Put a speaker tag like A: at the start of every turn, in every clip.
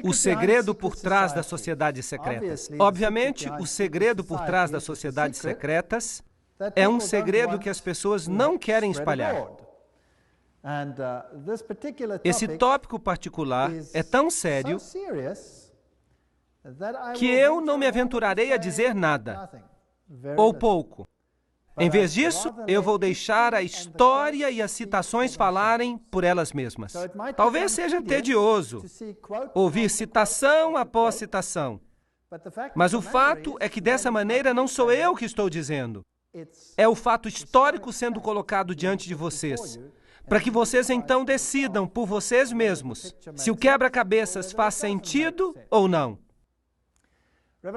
A: O segredo por trás das sociedades secretas. Obviamente, o segredo por trás das sociedades secretas é um segredo que as pessoas não querem espalhar. Esse tópico particular é tão sério que eu não me aventurarei a dizer nada, ou pouco. Em vez disso, eu vou deixar a história e as citações falarem por elas mesmas. Talvez seja tedioso ouvir citação após citação, mas o fato é que dessa maneira não sou eu que estou dizendo. É o fato histórico sendo colocado diante de vocês, para que vocês então decidam por vocês mesmos se o quebra-cabeças faz sentido ou não.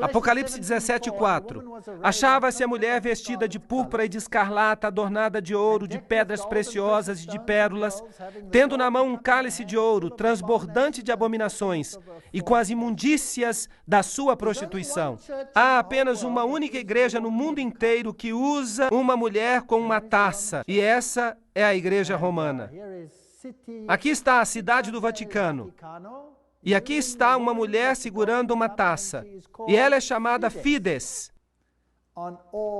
A: Apocalipse 17:4. Achava-se a mulher vestida de púrpura e de escarlata, adornada de ouro, de pedras preciosas e de pérolas, tendo na mão um cálice de ouro, transbordante de abominações, e com as imundícias da sua prostituição. Há apenas uma única igreja no mundo inteiro que usa uma mulher com uma taça, e essa é a Igreja Romana. Aqui está a cidade do Vaticano. E aqui está uma mulher segurando uma taça. E ela é chamada Fides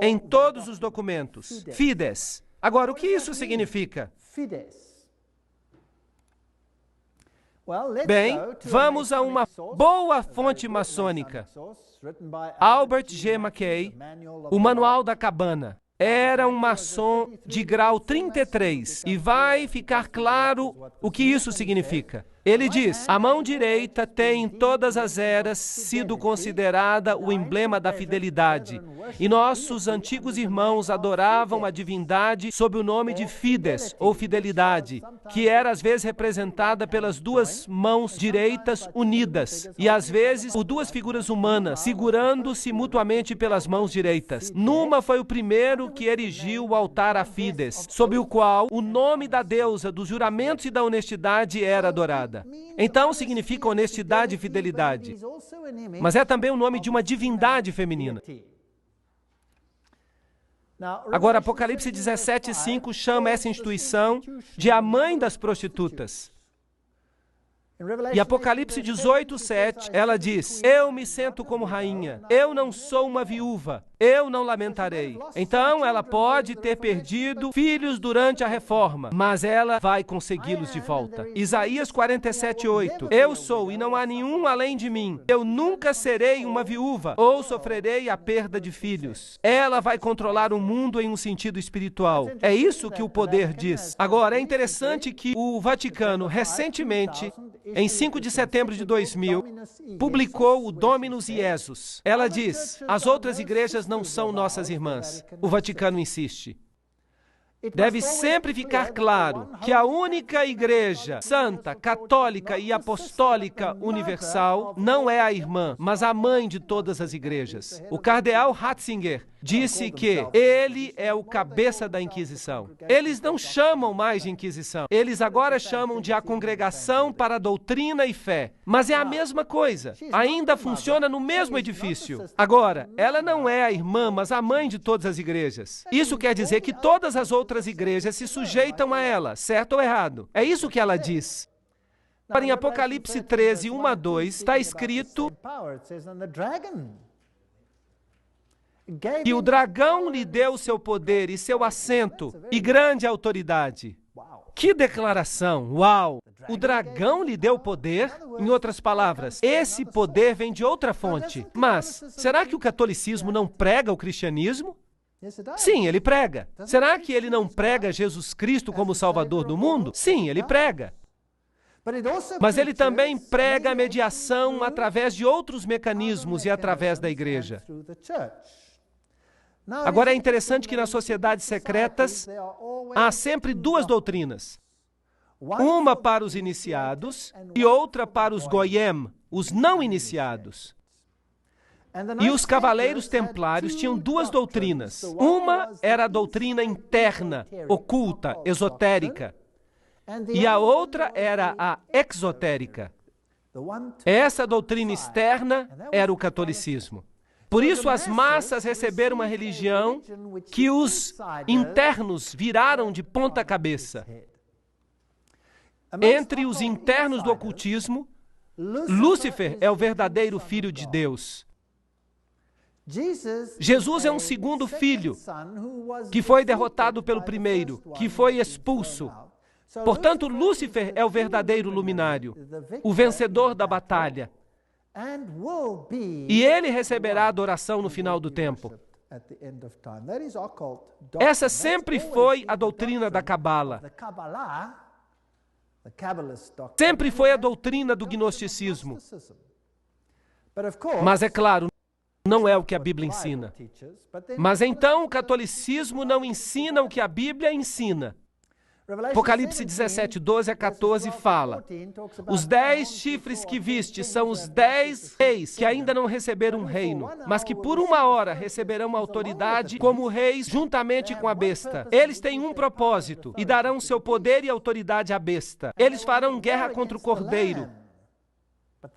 A: em todos os documentos. Fides. Agora, o que isso significa? Bem, vamos a uma boa fonte maçônica. Albert G. Mackay, o Manual da Cabana. Era um maçom de grau 33. E vai ficar claro o que isso significa. Ele diz: a mão direita tem em todas as eras sido considerada o emblema da fidelidade. E nossos antigos irmãos adoravam a divindade sob o nome de Fides, ou fidelidade, que era às vezes representada pelas duas mãos direitas unidas, e às vezes por duas figuras humanas, segurando-se mutuamente pelas mãos direitas. Numa foi o primeiro que erigiu o altar a Fides, sob o qual o nome da deusa dos juramentos e da honestidade era adorada. Então significa honestidade e fidelidade, mas é também o nome de uma divindade feminina. Agora, Apocalipse 17:5 chama essa instituição de a mãe das prostitutas. E Apocalipse 18:7, ela diz: eu me sento como rainha, eu não sou uma viúva, eu não lamentarei. Então ela pode ter perdido filhos durante a reforma, mas ela vai consegui-los de volta. Isaías 47:8, eu sou e não há nenhum além de mim, eu nunca serei uma viúva ou sofrerei a perda de filhos. Ela vai controlar o mundo em um sentido espiritual. É isso que o poder diz. Agora, é interessante que o Vaticano recentemente, em 5 de setembro de 2000, publicou o Dominus Iesus. Ela diz: as outras igrejas não são nossas irmãs. O Vaticano insiste. Deve sempre ficar claro que a única igreja santa, católica e apostólica universal não é a irmã, mas a mãe de todas as igrejas. O cardeal Ratzinger disse que ele é o cabeça da Inquisição. Eles não chamam mais de Inquisição. Eles agora chamam de a Congregação para a Doutrina e Fé. Mas é a mesma coisa. Ainda funciona no mesmo edifício. Agora, ela não é a irmã, mas a mãe de todas as igrejas. Isso quer dizer que todas as outras igrejas se sujeitam a ela, certo ou errado? É isso que ela diz. Em Apocalipse 13, 1-2, está escrito que o dragão lhe deu seu poder e seu assento e grande autoridade. Que declaração! Uau! O dragão lhe deu poder? Em outras palavras, esse poder vem de outra fonte. Mas, será que o catolicismo não prega o cristianismo? Sim, ele prega. Será que ele não prega Jesus Cristo como Salvador do mundo? Sim, ele prega. Mas ele também prega a mediação através de outros mecanismos e através da igreja. Agora, é interessante que nas sociedades secretas há sempre duas doutrinas. Uma para os iniciados e outra para os goyim, os não iniciados. E os cavaleiros templários tinham duas doutrinas. Uma era a doutrina interna, oculta, esotérica. E a outra era a exotérica. Essa doutrina externa era o catolicismo. Por isso as massas receberam uma religião que os internos viraram de ponta cabeça. Entre os internos do ocultismo, Lúcifer é o verdadeiro filho de Deus. Jesus é um segundo filho que foi derrotado pelo primeiro, que foi expulso. Portanto, Lúcifer é o verdadeiro luminário, o vencedor da batalha. E ele receberá adoração no final do tempo. Essa sempre foi a doutrina da Cabala. Sempre foi a doutrina do gnosticismo. Mas é claro, não é o que a Bíblia ensina. Mas então o catolicismo não ensina o que a Bíblia ensina. Apocalipse 17, 12 a 14 fala: os 10 chifres que viste são os 10 reis que ainda não receberam um reino, mas que por uma hora receberão autoridade como reis juntamente com a besta. Eles têm um propósito e darão seu poder e autoridade à besta. Eles farão guerra contra o Cordeiro.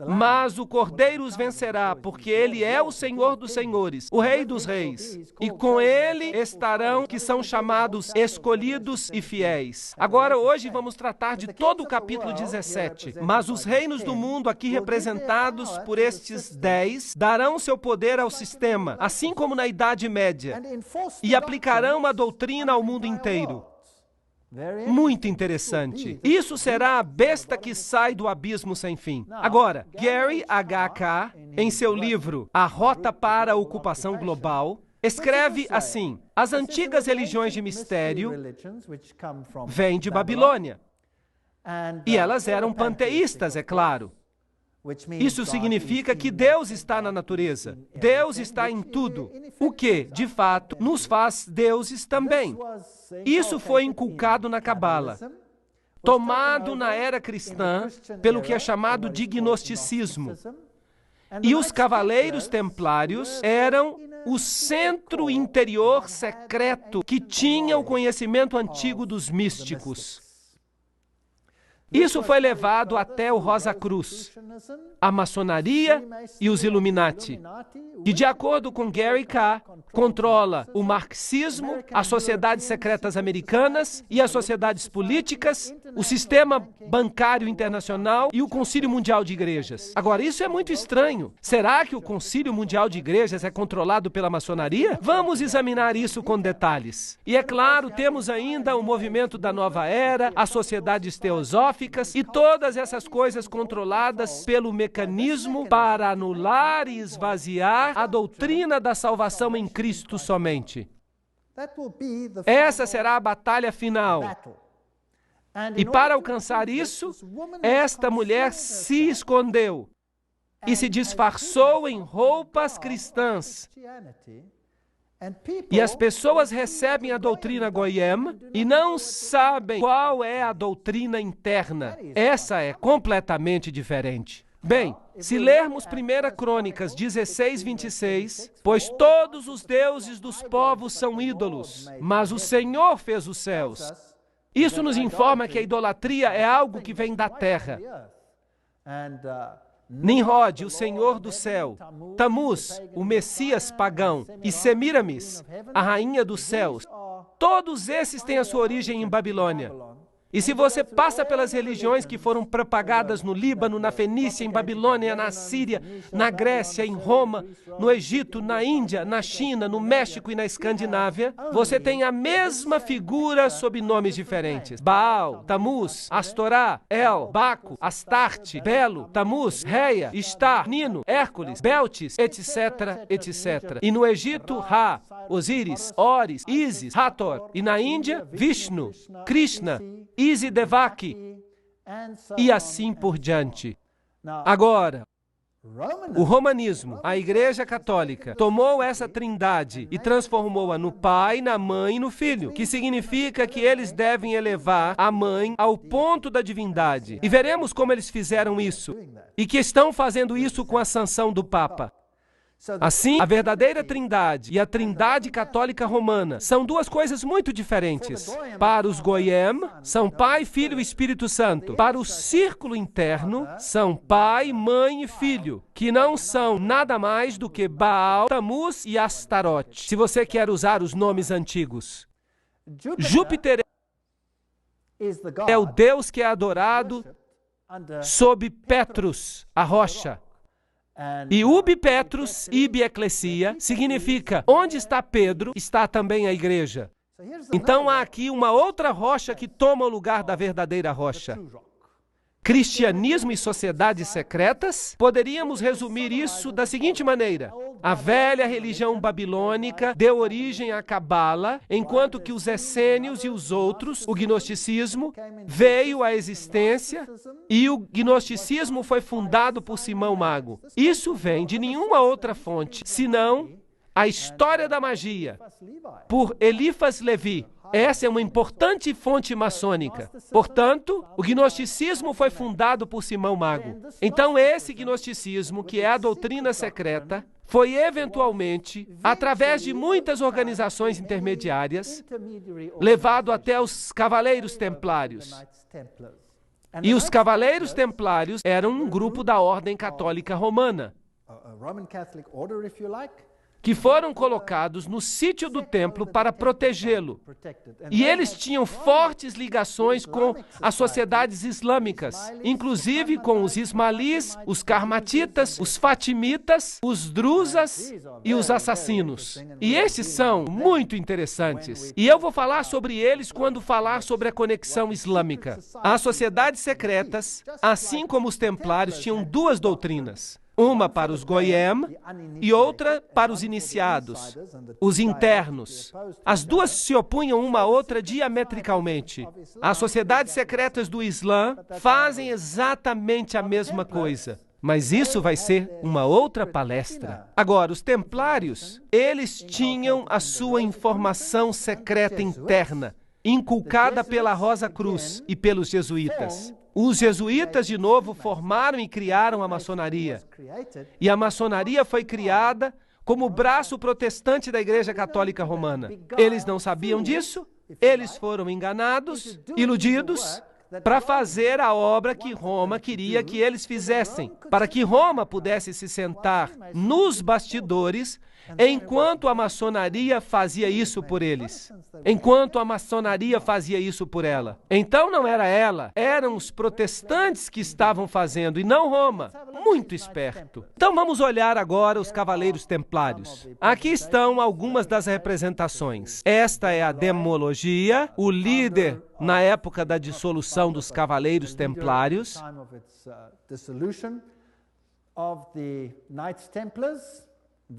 A: Mas o Cordeiro os vencerá, porque ele é o Senhor dos senhores, o Rei dos reis. E com ele estarão que são chamados escolhidos e fiéis. Agora, hoje, vamos tratar de todo o capítulo 17. Mas os reinos do mundo, aqui representados por estes 10, darão seu poder ao sistema, assim como na Idade Média, e aplicarão a doutrina ao mundo inteiro. Muito interessante. Isso será a besta que sai do abismo sem fim. Agora, Gary H.K., em seu livro A Rota para a Ocupação Global, escreve assim: as antigas religiões de mistério vêm de Babilônia. E elas eram panteístas, é claro. Isso significa que Deus está na natureza. Deus está em tudo. O que, de fato, nos faz deuses também. Isso foi inculcado na Cabala, tomado na era cristã pelo que é chamado de gnosticismo. E os cavaleiros templários eram o centro interior secreto que tinha o conhecimento antigo dos místicos. Isso foi levado até o Rosa Cruz, a maçonaria e os Illuminati, que, de acordo com Gary K., controla o marxismo, as sociedades secretas americanas e as sociedades políticas, o sistema bancário internacional e o Concílio Mundial de Igrejas. Agora, isso é muito estranho. Será que o Concílio Mundial de Igrejas é controlado pela maçonaria? Vamos examinar isso com detalhes. E é claro, temos ainda o movimento da Nova Era, as sociedades teosóficas, e todas essas coisas controladas pelo mecanismo para anular e esvaziar a doutrina da salvação em Cristo somente. Essa será a batalha final. E para alcançar isso, esta mulher se escondeu e se disfarçou em roupas cristãs. E as pessoas recebem a doutrina Goyim e não sabem qual é a doutrina interna. Essa é completamente diferente. Bem, se lermos 1 Crônicas 16, 26, pois todos os deuses dos povos são ídolos, mas o Senhor fez os céus. Isso nos informa que a idolatria é algo que vem da terra. Nimrod, o Senhor do céu, Tamuz, o Messias pagão, e Semiramis, a rainha dos céus, todos esses têm a sua origem em Babilônia. E se você passa pelas religiões que foram propagadas no Líbano, na Fenícia, em Babilônia, na Síria, na Grécia, em Roma, no Egito, na Índia, na China, no México e na Escandinávia, você tem a mesma figura sob nomes diferentes. Baal, Tamuz, Astorá, El, Baco, Astarte, Belo, Tamuz, Reia, Istar, Nino, Hércules, Beltis, etc., etc. E no Egito, Ra, Osíris, Oris, Ísis, Hathor. E na Índia, Vishnu, Krishna, Isidevaki, e assim por diante. Agora, o romanismo, a Igreja Católica, tomou essa trindade e transformou-a no Pai, na Mãe e no Filho, que significa que eles devem elevar a Mãe ao ponto da divindade. E veremos como eles fizeram isso, e que estão fazendo isso com a sanção do Papa. Assim, a verdadeira trindade e a trindade católica romana são duas coisas muito diferentes. Para os Goyim, são Pai, Filho e Espírito Santo. Para o círculo interno, são Pai, Mãe e Filho, que não são nada mais do que Baal, Tamuz e Astarote, se você quer usar os nomes antigos. Júpiter é o Deus que é adorado sob Petrus, a rocha. E ubi Petrus, ibi ecclesia, significa, onde está Pedro, está também a igreja. Então há aqui uma outra rocha que toma o lugar da verdadeira rocha. Cristianismo e sociedades secretas? Poderíamos resumir isso da seguinte maneira: a velha religião babilônica deu origem à Cabala, enquanto que os essênios e os outros, o gnosticismo, veio à existência e o gnosticismo foi fundado por Simão Mago. Isso vem de nenhuma outra fonte, senão a história da magia, por Eliphas Levi. Essa é uma importante fonte maçônica. Portanto, o gnosticismo foi fundado por Simão Mago. Então, esse gnosticismo, que é a doutrina secreta, foi eventualmente, através de muitas organizações intermediárias, levado até os Cavaleiros Templários. E os Cavaleiros Templários eram um grupo da Ordem Católica Romana, que foram colocados no sítio do templo para protegê-lo. E eles tinham fortes ligações com as sociedades islâmicas, inclusive com os ismaelis, os carmatitas, os fatimitas, os druzas e os assassinos. E esses são muito interessantes. E eu vou falar sobre eles quando falar sobre a conexão islâmica. As sociedades secretas, assim como os templários, tinham duas doutrinas. Uma para os goyim e outra para os iniciados, os internos. As duas se opunham uma à outra diametricalmente. As sociedades secretas do Islã fazem exatamente a mesma coisa. Mas isso vai ser uma outra palestra. Agora, os templários, eles tinham a sua informação secreta interna, inculcada pela Rosa Cruz e pelos jesuítas. Os jesuítas, de novo, formaram e criaram a maçonaria. E a maçonaria foi criada como o braço protestante da Igreja Católica Romana. Eles não sabiam disso, eles foram enganados, iludidos, para fazer a obra que Roma queria que eles fizessem, para que Roma pudesse se sentar nos bastidores enquanto a maçonaria fazia isso por eles, enquanto a maçonaria fazia isso por ela. Então não era ela, eram os protestantes que estavam fazendo e não Roma. Muito esperto. Então vamos olhar agora os Cavaleiros Templários. Aqui estão algumas das representações. Esta é a demologia, o líder na época da dissolução dos Cavaleiros Templários.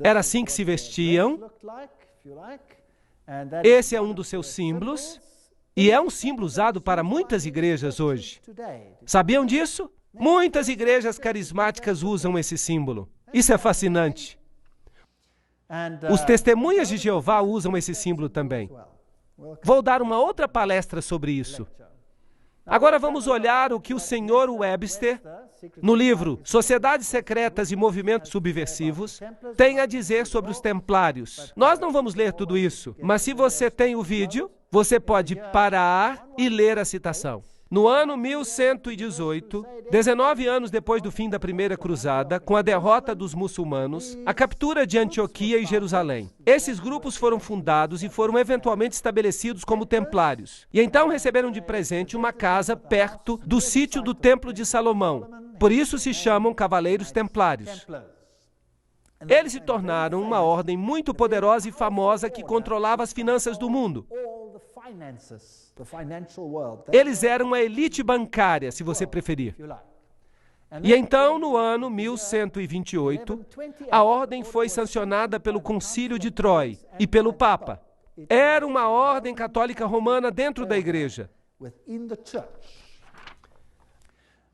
A: Era assim que se vestiam. Esse é um dos seus símbolos. E é um símbolo usado para muitas igrejas hoje. Sabiam disso? Muitas igrejas carismáticas usam esse símbolo. Isso é fascinante. Os testemunhas de Jeová usam esse símbolo também. Vou dar uma outra palestra sobre isso. Agora vamos olhar o que o Sr. Webster, no livro Sociedades Secretas e Movimentos Subversivos, tem a dizer sobre os templários. Nós não vamos ler tudo isso, mas se você tem o vídeo, você pode parar e ler a citação. No ano 1118, 19 anos depois do fim da Primeira Cruzada, com a derrota dos muçulmanos, a captura de Antioquia e Jerusalém. Esses grupos foram fundados e foram eventualmente estabelecidos como templários. E então receberam de presente uma casa perto do sítio do Templo de Salomão. Por isso se chamam Cavaleiros Templários. Eles se tornaram uma ordem muito poderosa e famosa que controlava as finanças do mundo. Eles eram uma elite bancária, se você preferir. E então, no ano 1128, a ordem foi sancionada pelo Concílio de Troy e pelo Papa. Era uma ordem católica romana dentro da igreja.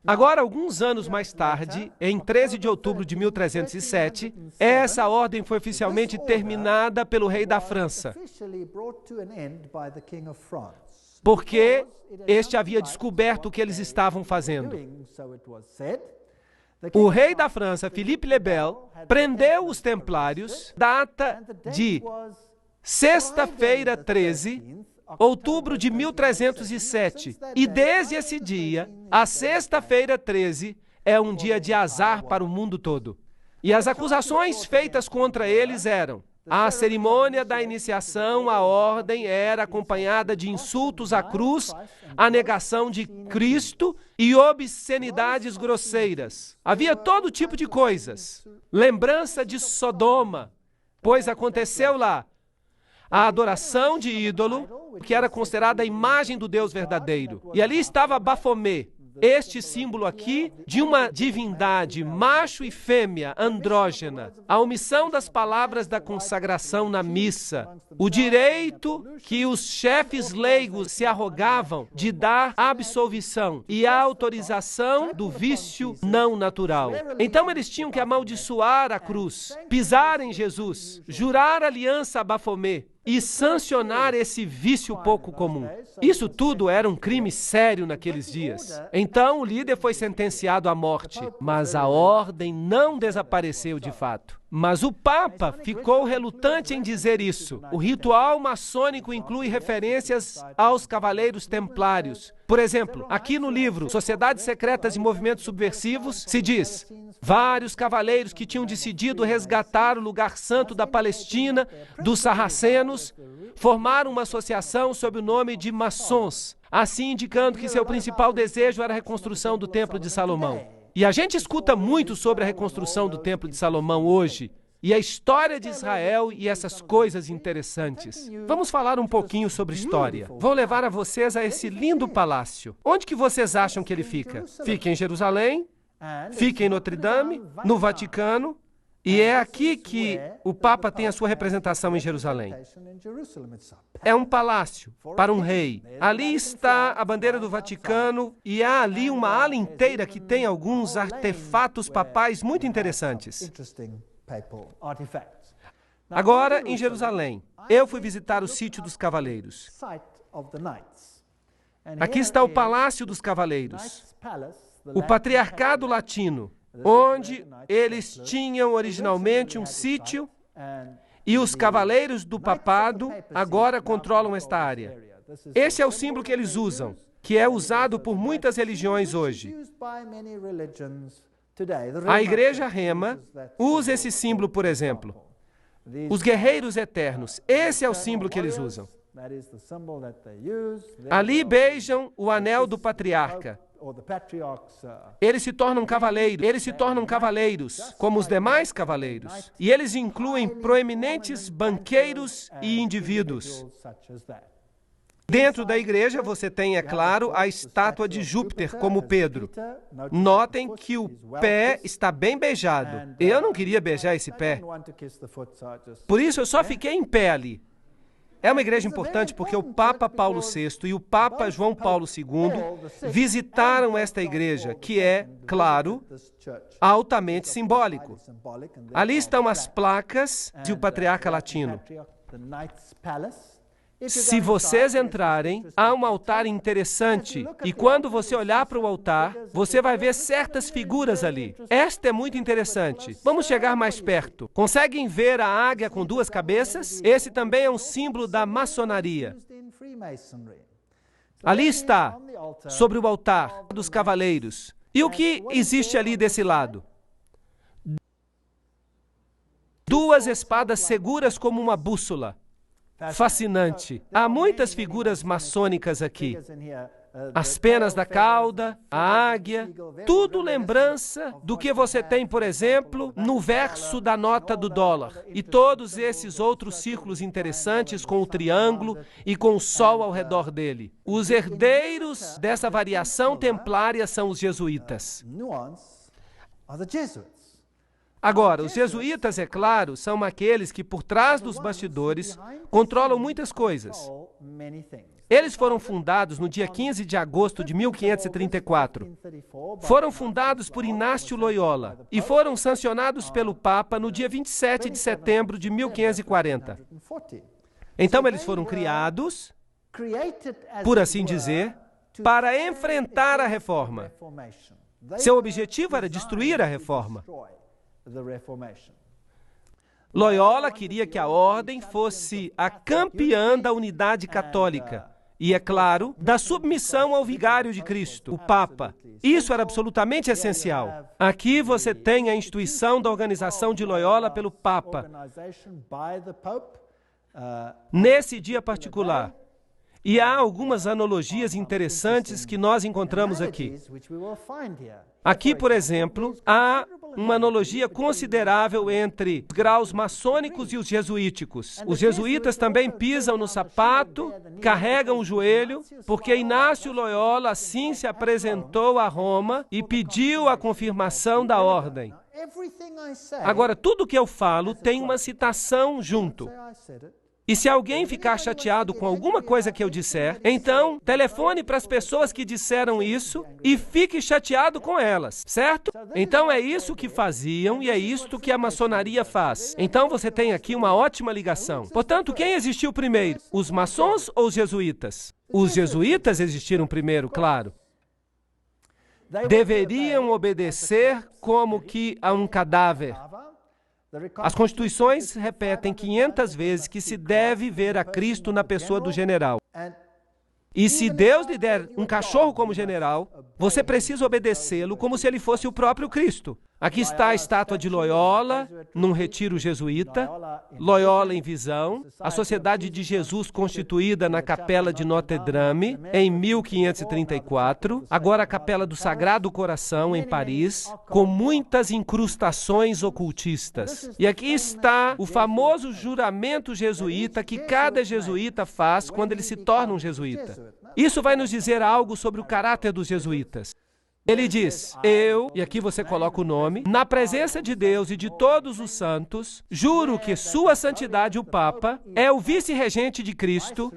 A: Agora, alguns anos mais tarde, em 13 de outubro de 1307, essa ordem foi oficialmente terminada pelo rei da França, porque este havia descoberto o que eles estavam fazendo. O rei da França, Philippe le Bel, prendeu os templários, data de sexta-feira 13, outubro de 1307. E desde esse dia, a sexta-feira 13 é um dia de azar para o mundo todo. E as acusações feitas contra eles eram: A cerimônia da iniciação à ordem era acompanhada de insultos à cruz, a negação de Cristo e obscenidades grosseiras. Havia todo tipo de coisas. Lembrança de Sodoma, pois aconteceu lá a adoração de ídolo, que era considerada a imagem do Deus verdadeiro. E ali estava Bafomé, este símbolo aqui de uma divindade, macho e fêmea, andrógena. A omissão das palavras da consagração na missa. O direito que os chefes leigos se arrogavam de dar absolvição e a autorização do vício não natural. Então eles tinham que amaldiçoar a cruz, pisar em Jesus, jurar aliança a Bafomé e sancionar esse vício pouco comum. Isso tudo era um crime sério naqueles dias. Então o líder foi sentenciado à morte, mas a ordem não desapareceu de fato. Mas o Papa ficou relutante em dizer isso. O ritual maçônico inclui referências aos cavaleiros templários. Por exemplo, aqui no livro Sociedades Secretas e Movimentos Subversivos, se diz: vários cavaleiros que tinham decidido resgatar o lugar santo da Palestina dos sarracenos formaram uma associação sob o nome de maçons, assim indicando que seu principal desejo era a reconstrução do Templo de Salomão. E a gente escuta muito sobre a reconstrução do Templo de Salomão hoje, e a história de Israel e essas coisas interessantes. Vamos falar um pouquinho sobre história. Vou levar a vocês a esse lindo palácio. Onde que vocês acham que ele fica? Fica em Jerusalém, fica em Notre Dame, no Vaticano, e é aqui que o Papa tem a sua representação em Jerusalém. É um palácio para um rei. Ali está a bandeira do Vaticano e há ali uma ala inteira que tem alguns artefatos papais muito interessantes. Agora, em Jerusalém, eu fui visitar o sítio dos cavaleiros. Aqui está o Palácio dos Cavaleiros, o Patriarcado Latino, onde eles tinham originalmente um sítio e os cavaleiros do papado agora controlam esta área. Esse é o símbolo que eles usam, que é usado por muitas religiões hoje. A Igreja Rema usa esse símbolo, por exemplo. Os guerreiros eternos, esse é o símbolo que eles usam. Ali beijam o anel do patriarca. Eles se tornam cavaleiros, como os demais cavaleiros. E eles incluem proeminentes banqueiros e indivíduos. Dentro da igreja você tem, é claro, a estátua de Júpiter, como Pedro. Notem que o pé está bem beijado. Eu não queria beijar esse pé. Por isso eu só fiquei em pé ali. É uma igreja importante porque o Papa Paulo VI e o Papa João Paulo II visitaram esta igreja, que é, claro, altamente simbólico. Ali estão as placas de o Patriarca Latino. Se vocês entrarem, há um altar interessante, e quando você olhar para o altar, você vai ver certas figuras ali. Esta é muito interessante. Vamos chegar mais perto. Conseguem ver a águia com duas cabeças? Esse também é um símbolo da maçonaria. Ali está, sobre o altar dos cavaleiros. E o que existe ali desse lado? Duas espadas seguras como uma bússola. Fascinante. Há muitas figuras maçônicas aqui. As penas da cauda, a águia, tudo lembrança do que você tem, por exemplo, no verso da nota do dólar. E todos esses outros círculos interessantes com o triângulo e com o sol ao redor dele. Os herdeiros dessa variação templária são os jesuítas. Agora, os jesuítas, é claro, são aqueles que, por trás dos bastidores, controlam muitas coisas. Eles foram fundados no dia 15 de agosto de 1534. Foram fundados por Inácio Loyola e foram sancionados pelo Papa no dia 27 de setembro de 1540. Então, eles foram criados, por assim dizer, para enfrentar a reforma. Seu objetivo era destruir a reforma. Loyola queria que a ordem fosse a campeã da unidade católica E, é claro, da submissão ao vigário de Cristo, o Papa. Isso era absolutamente essencial. Aqui você tem a instituição da organização de Loyola pelo Papa. Nesse dia particular. E há algumas analogias interessantes que nós encontramos aqui. Aqui, por exemplo, há uma analogia considerável entre os graus maçônicos e os jesuíticos. Os jesuítas também pisam no sapato, carregam o joelho, porque Inácio Loyola assim se apresentou a Roma e pediu a confirmação da ordem. Agora, tudo que eu falo tem uma citação junto. E se alguém ficar chateado com alguma coisa que eu disser, então telefone para as pessoas que disseram isso e fique chateado com elas, certo? Então é isso que faziam e é isto que a maçonaria faz. Então você tem aqui uma ótima ligação. Portanto, quem existiu primeiro? Os maçons ou os jesuítas? Os jesuítas existiram primeiro, claro. Deveriam obedecer como que a um cadáver. As constituições repetem 500 vezes que se deve ver a Cristo na pessoa do general. E se Deus lhe der um cachorro como general, você precisa obedecê-lo como se ele fosse o próprio Cristo. Aqui está a estátua de Loyola, num retiro jesuíta, Loyola em visão, a Sociedade de Jesus constituída na Capela de Notre-Dame, em 1534, agora a Capela do Sagrado Coração, em Paris, com muitas incrustações ocultistas. E aqui está o famoso juramento jesuíta que cada jesuíta faz quando ele se torna um jesuíta. Isso vai nos dizer algo sobre o caráter dos jesuítas. Ele diz, eu, e aqui você coloca o nome, na presença de Deus e de todos os santos, juro que Sua Santidade o Papa é o vice-regente de Cristo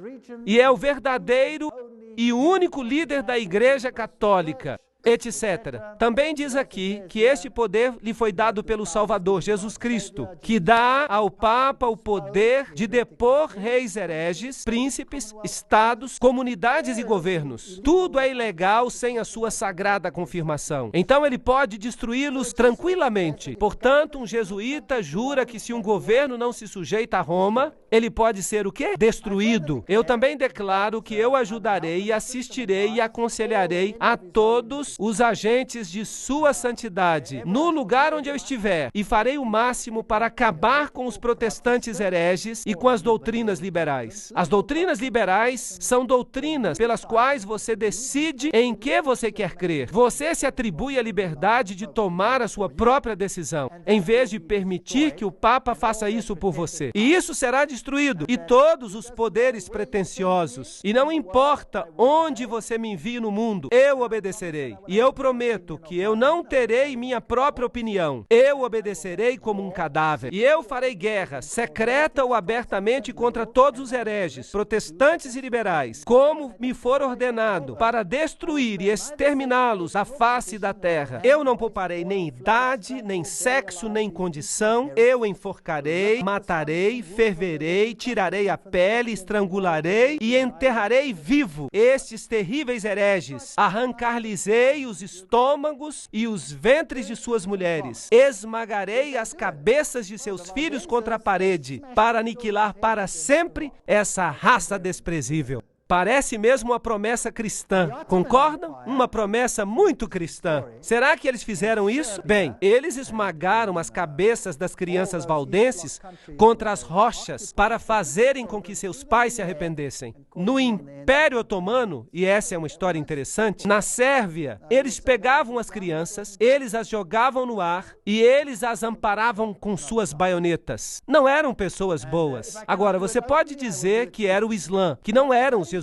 A: e é o verdadeiro e único líder da Igreja Católica, etc. Também diz aqui que este poder lhe foi dado pelo Salvador, Jesus Cristo, que dá ao Papa o poder de depor reis hereges, príncipes, estados, comunidades e governos. Tudo é ilegal sem a sua sagrada confirmação. Então ele pode destruí-los tranquilamente. Portanto, um jesuíta jura que se um governo não se sujeita a Roma, ele pode ser o quê? Destruído. Eu também declaro que eu ajudarei, assistirei e aconselharei a todos os agentes de Sua Santidade, no lugar onde eu estiver, e farei o máximo para acabar com os protestantes hereges e com as doutrinas liberais. As doutrinas liberais são doutrinas pelas quais você decide em que você quer crer. Você se atribui a liberdade de tomar a sua própria decisão, em vez de permitir que o Papa faça isso por você. E isso será destruído, e todos os poderes pretensiosos. E não importa onde você me envie no mundo, eu obedecerei. E eu prometo que eu não terei minha própria opinião. Eu obedecerei como um cadáver. E eu farei guerra, secreta ou abertamente, contra todos os hereges, protestantes e liberais, como me for ordenado, para destruir e exterminá-los à face da terra. Eu não pouparei nem idade, nem sexo, nem condição. Eu enforcarei, matarei, ferverei, tirarei a pele, estrangularei e enterrarei vivo estes terríveis hereges. Arrancar-lhes-ei os estômagos e os ventres de suas mulheres. Esmagarei as cabeças de seus filhos contra a parede, para aniquilar para sempre essa raça desprezível. Parece mesmo uma promessa cristã. Concordam? Uma promessa muito cristã. Será que eles fizeram isso? Bem, eles esmagaram as cabeças das crianças valdenses contra as rochas para fazerem com que seus pais se arrependessem. No Império Otomano, e essa é uma história interessante, na Sérvia, eles pegavam as crianças, eles as jogavam no ar e eles as amparavam com suas baionetas. Não eram pessoas boas. Agora, você pode dizer que era o Islã, que não eram os jesuítas.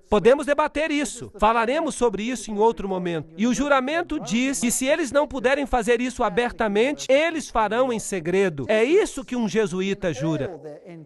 A: Podemos debater isso. Falaremos sobre isso em outro momento. E o juramento diz que se eles não puderem fazer isso abertamente, eles farão em segredo. É isso que um jesuíta jura.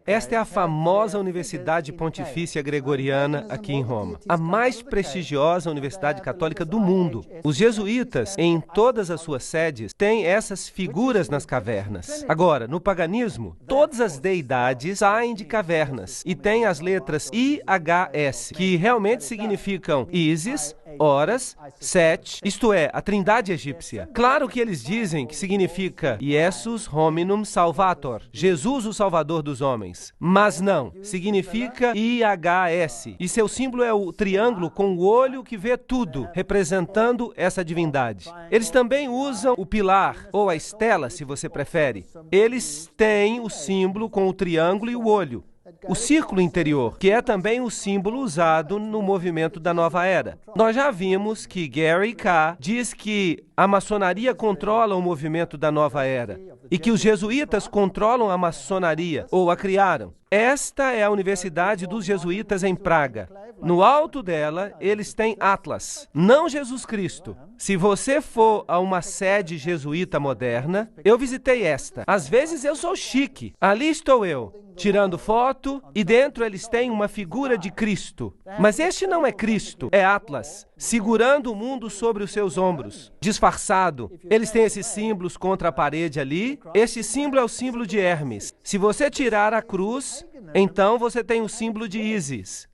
A: Esta é a famosa Universidade Pontifícia Gregoriana aqui em Roma, a mais prestigiosa universidade católica do mundo. Os jesuítas, em todas as suas sedes, têm essas figuras nas cavernas. Agora, no paganismo, todas as deidades saem de cavernas e têm as letras IHR HS, que realmente significam Isis, Horus, Set, isto é, a trindade egípcia. Claro que eles dizem que significa Jesus Hominum Salvator, Jesus o Salvador dos homens, mas não, significa IHS, e seu símbolo é o triângulo com o olho que vê tudo, representando essa divindade. Eles também usam o pilar, ou a estela, se você prefere. Eles têm o símbolo com o triângulo e o olho. O círculo interior, que é também o símbolo usado no movimento da Nova Era. Nós já vimos que Gary K. diz que a maçonaria controla o movimento da Nova Era e que os jesuítas controlam a maçonaria, ou a criaram. Esta é a Universidade dos Jesuítas em Praga. No alto dela, eles têm Atlas, não Jesus Cristo. Se você for a uma sede jesuíta moderna, eu visitei esta. Às vezes eu sou chique. Ali estou eu, tirando foto, e dentro eles têm uma figura de Cristo. Mas este não é Cristo, é Atlas, segurando o mundo sobre os seus ombros, disfarçado. Eles têm esses símbolos contra a parede ali. Este símbolo é o símbolo de Hermes. Se você tirar a cruz, então você tem o símbolo de Ísis.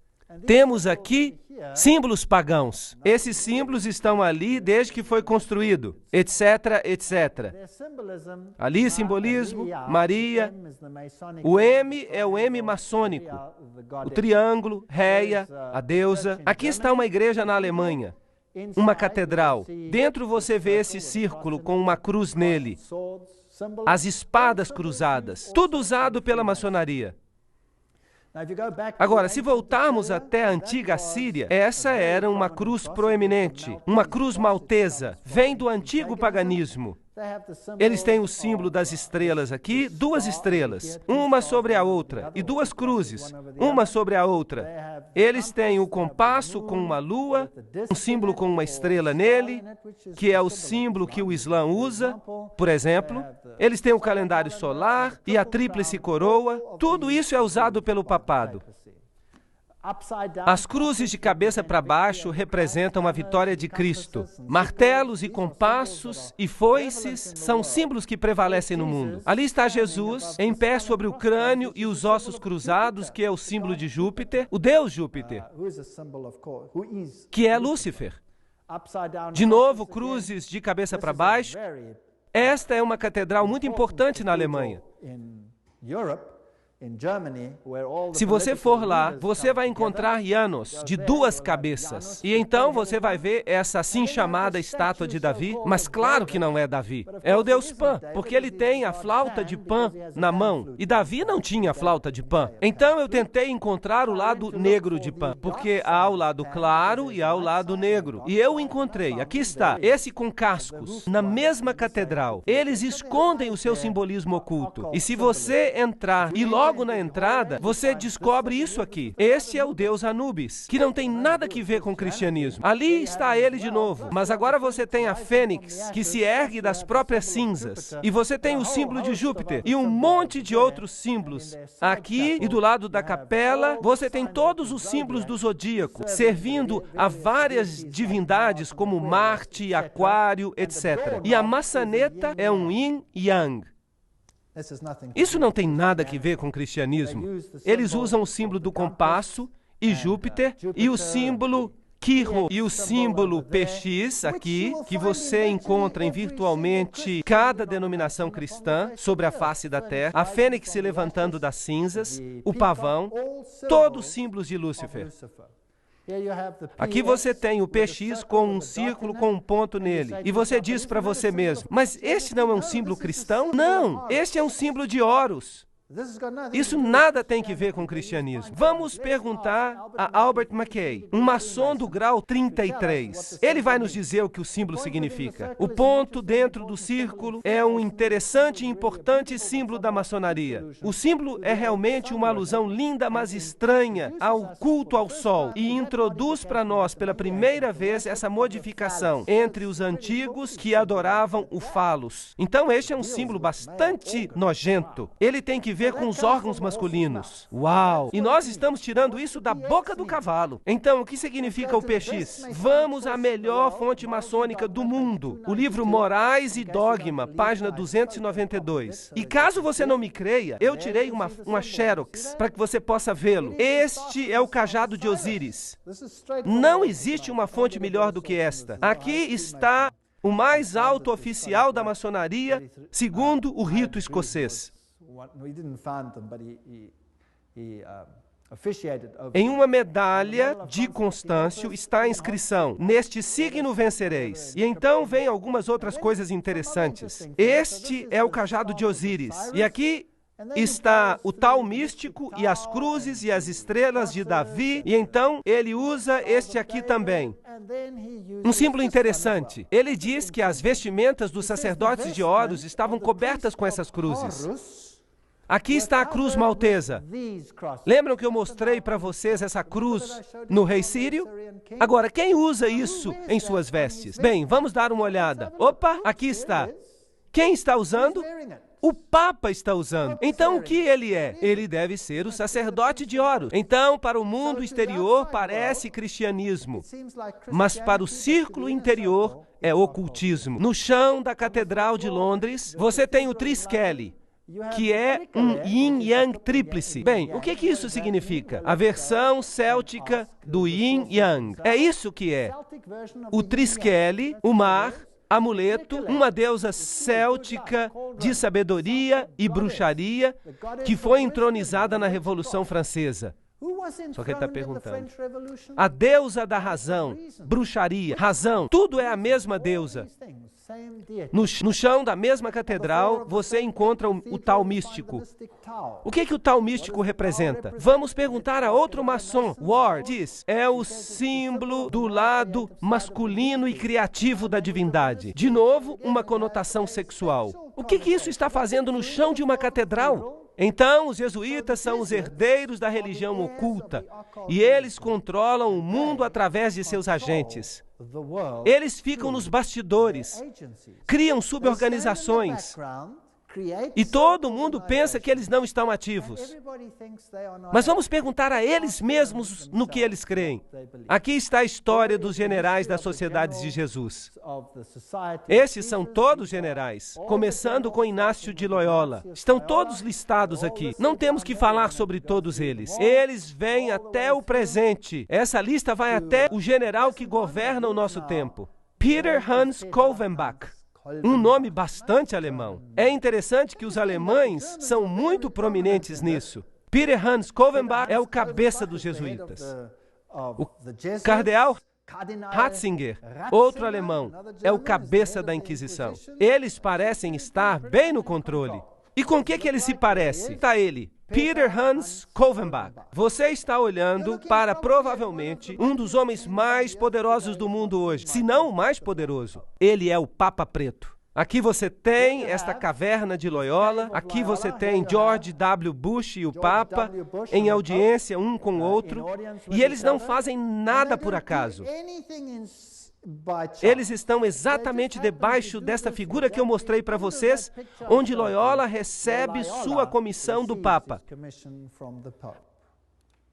A: Temos aqui símbolos pagãos. Esses símbolos estão ali desde que foi construído, etc, etc. Ali, simbolismo, Maria. O M é o M maçônico. O triângulo, Réia, a deusa. Aqui está uma igreja na Alemanha, uma catedral. Dentro você vê esse círculo com uma cruz nele. As espadas cruzadas. Tudo usado pela maçonaria. Agora, se voltarmos até a antiga Síria, essa era uma cruz proeminente, uma cruz maltesa, vem do antigo paganismo. Eles têm o símbolo das estrelas aqui, duas estrelas, uma sobre a outra, e duas cruzes, uma sobre a outra. Eles têm o compasso com uma lua, um símbolo com uma estrela nele, que é o símbolo que o Islã usa, por exemplo. Eles têm o calendário solar e a tríplice coroa. Tudo isso é usado pelo papado. As cruzes de cabeça para baixo representam a vitória de Cristo. Martelos e compassos e foices são símbolos que prevalecem no mundo. Ali está Jesus, em pé sobre o crânio e os ossos cruzados, que é o símbolo de Júpiter, o deus Júpiter, que é Lúcifer. De novo, cruzes de cabeça para baixo. Esta é uma catedral muito importante na Alemanha. Se você for lá, você vai encontrar Janos de duas cabeças. E então você vai ver essa assim chamada estátua de Davi, mas claro que não é Davi. É o deus Pan, porque ele tem a flauta de Pan na mão. E Davi não tinha flauta de Pan. Então eu tentei encontrar o lado negro de Pan, porque há o lado claro e há o lado negro. E eu o encontrei. Aqui está, esse com cascos, na mesma catedral. Eles escondem o seu simbolismo oculto. E se você entrar e logo na entrada, você descobre isso aqui. Este é o deus Anubis, que não tem nada que ver com o cristianismo. Ali está ele de novo. Mas agora você tem a fênix, que se ergue das próprias cinzas. E você tem o símbolo de Júpiter e um monte de outros símbolos. Aqui e do lado da capela, você tem todos os símbolos do zodíaco, servindo a várias divindades como Marte, Aquário, etc. E a maçaneta é um yin e yang. Isso não tem nada a ver com o cristianismo. Eles usam o símbolo do compasso e Júpiter e o símbolo Quirro e o símbolo PX aqui, que você encontra em virtualmente cada denominação cristã sobre a face da terra, a fênix se levantando das cinzas, o pavão, todos símbolos de Lúcifer. Aqui você tem o PX com um círculo com um ponto nele. E você diz para você mesmo, mas este não é um símbolo cristão? Não, este é um símbolo de Horus. Isso nada tem que ver com o cristianismo. Vamos perguntar a Albert Mackay, um maçom do grau 33. Ele vai nos dizer o que o símbolo significa. O ponto dentro do círculo é um interessante e importante símbolo da maçonaria. O símbolo é realmente uma alusão linda, mas estranha ao culto ao sol e introduz para nós pela primeira vez essa modificação entre os antigos que adoravam o falos. Então este é um símbolo bastante nojento. Ele tem que ver com os órgãos masculinos. Uau! E nós estamos tirando isso da boca do cavalo. Então, o que significa o PX? Vamos à melhor fonte maçônica do mundo. O livro Morais e Dogma, página 292. E caso você não me creia, eu tirei uma xerox para que você possa vê-lo. Este é o cajado de Osíris. Não existe uma fonte melhor do que esta. Aqui está o mais alto oficial da maçonaria, segundo o rito escocês. Em uma medalha de Constâncio está a inscrição: neste signo vencereis. E então vem algumas outras coisas interessantes. Este é o cajado de Osíris. E aqui está o tal místico e as cruzes e as estrelas de Davi, e então ele usa este aqui também. Um símbolo interessante. Ele diz que as vestimentas dos sacerdotes de Horus estavam cobertas com essas cruzes. Aqui está a cruz maltesa. Lembram que eu mostrei para vocês essa cruz no rei sírio? Agora, quem usa isso em suas vestes? Bem, vamos dar uma olhada. Opa, aqui está. Quem está usando? O Papa está usando. Então, o que ele é? Ele deve ser o sacerdote de Horus. Então, para o mundo exterior, parece cristianismo. Mas para o círculo interior, é ocultismo. No chão da Catedral de Londres, você tem o Triskele, que é um yin-yang tríplice. Bem, o que isso significa? A versão céltica do yin-yang. É isso que é. O Triskele, o mar, amuleto, uma deusa céltica de sabedoria e bruxaria que foi entronizada na Revolução Francesa. Só que ele está perguntando. A deusa da razão, bruxaria, razão, tudo é a mesma deusa. No chão da mesma catedral, você encontra o tal místico. O que o tal místico representa? Vamos perguntar a outro maçom. Ward diz, é o símbolo do lado masculino e criativo da divindade. De novo, uma conotação sexual. O que isso está fazendo no chão de uma catedral? Então, os jesuítas são os herdeiros da religião oculta, e eles controlam o mundo através de seus agentes. Eles ficam nos bastidores, criam suborganizações, e todo mundo pensa que eles não estão ativos. Mas vamos perguntar a eles mesmos no que eles creem. Aqui está a história dos generais das Sociedades de Jesus. Estes são todos generais, começando com Inácio de Loyola. Estão todos listados aqui. Não temos que falar sobre todos eles. Eles vêm até o presente. Essa lista vai até o general que governa o nosso tempo. Peter Hans Kolvenbach. Um nome bastante alemão. É interessante que os alemães são muito prominentes nisso. Peter Hans Kolvenbach é o cabeça dos jesuítas. O cardeal Ratzinger, outro alemão, é o cabeça da Inquisição. Eles parecem estar bem no controle. E com o que ele se parece? Está ele, Peter Hans Kolvenbach. Você está olhando para, provavelmente, um dos homens mais poderosos do mundo hoje, se não o mais poderoso. Ele é o Papa Preto. Aqui você tem esta caverna de Loyola, aqui você tem George W. Bush e o Papa em audiência um com o outro, e eles não fazem nada por acaso. Eles estão exatamente debaixo desta figura que eu mostrei para vocês, onde Loyola recebe sua comissão do Papa.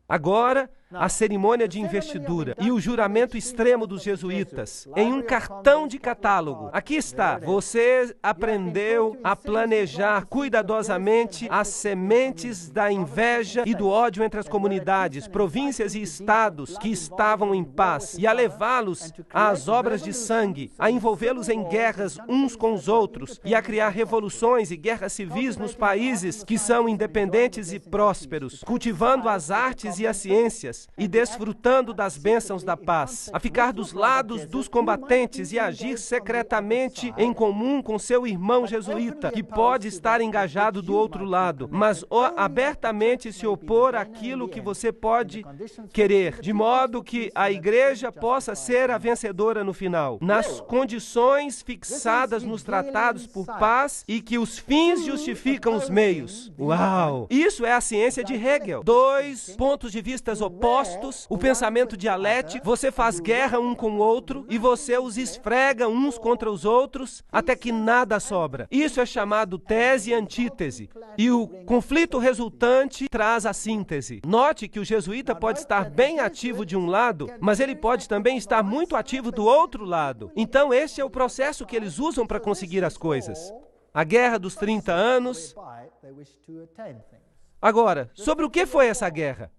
A: Agora, a cerimônia de investidura e o juramento extremo dos jesuítas, em um cartão de catálogo. Aqui está. Você aprendeu a planejar cuidadosamente as sementes da inveja e do ódio entre as comunidades, províncias e estados que estavam em paz, e a levá-los às obras de sangue, a envolvê-los em guerras uns com os outros, e a criar revoluções e guerras civis nos países que são independentes e prósperos, cultivando as artes e as ciências, e desfrutando das bênçãos da paz, a ficar dos lados dos combatentes e agir secretamente em comum com seu irmão jesuíta, que pode estar engajado do outro lado, mas abertamente se opor àquilo que você pode querer, de modo que a igreja possa ser a vencedora no final, nas condições fixadas nos tratados por paz, e que os fins justificam os meios. Uau! Isso é a ciência de Hegel. 2 pontos pontos de vista opostos, o pensamento dialético, você faz guerra um com o outro e você os esfrega uns contra os outros até que nada sobra. Isso é chamado tese e antítese. E o conflito resultante traz a síntese. Note que o jesuíta pode estar bem ativo de um lado, mas ele pode também estar muito ativo do outro lado. Então, este é o processo que eles usam para conseguir as coisas. A Guerra dos 30 Anos. Agora, sobre o que foi essa guerra?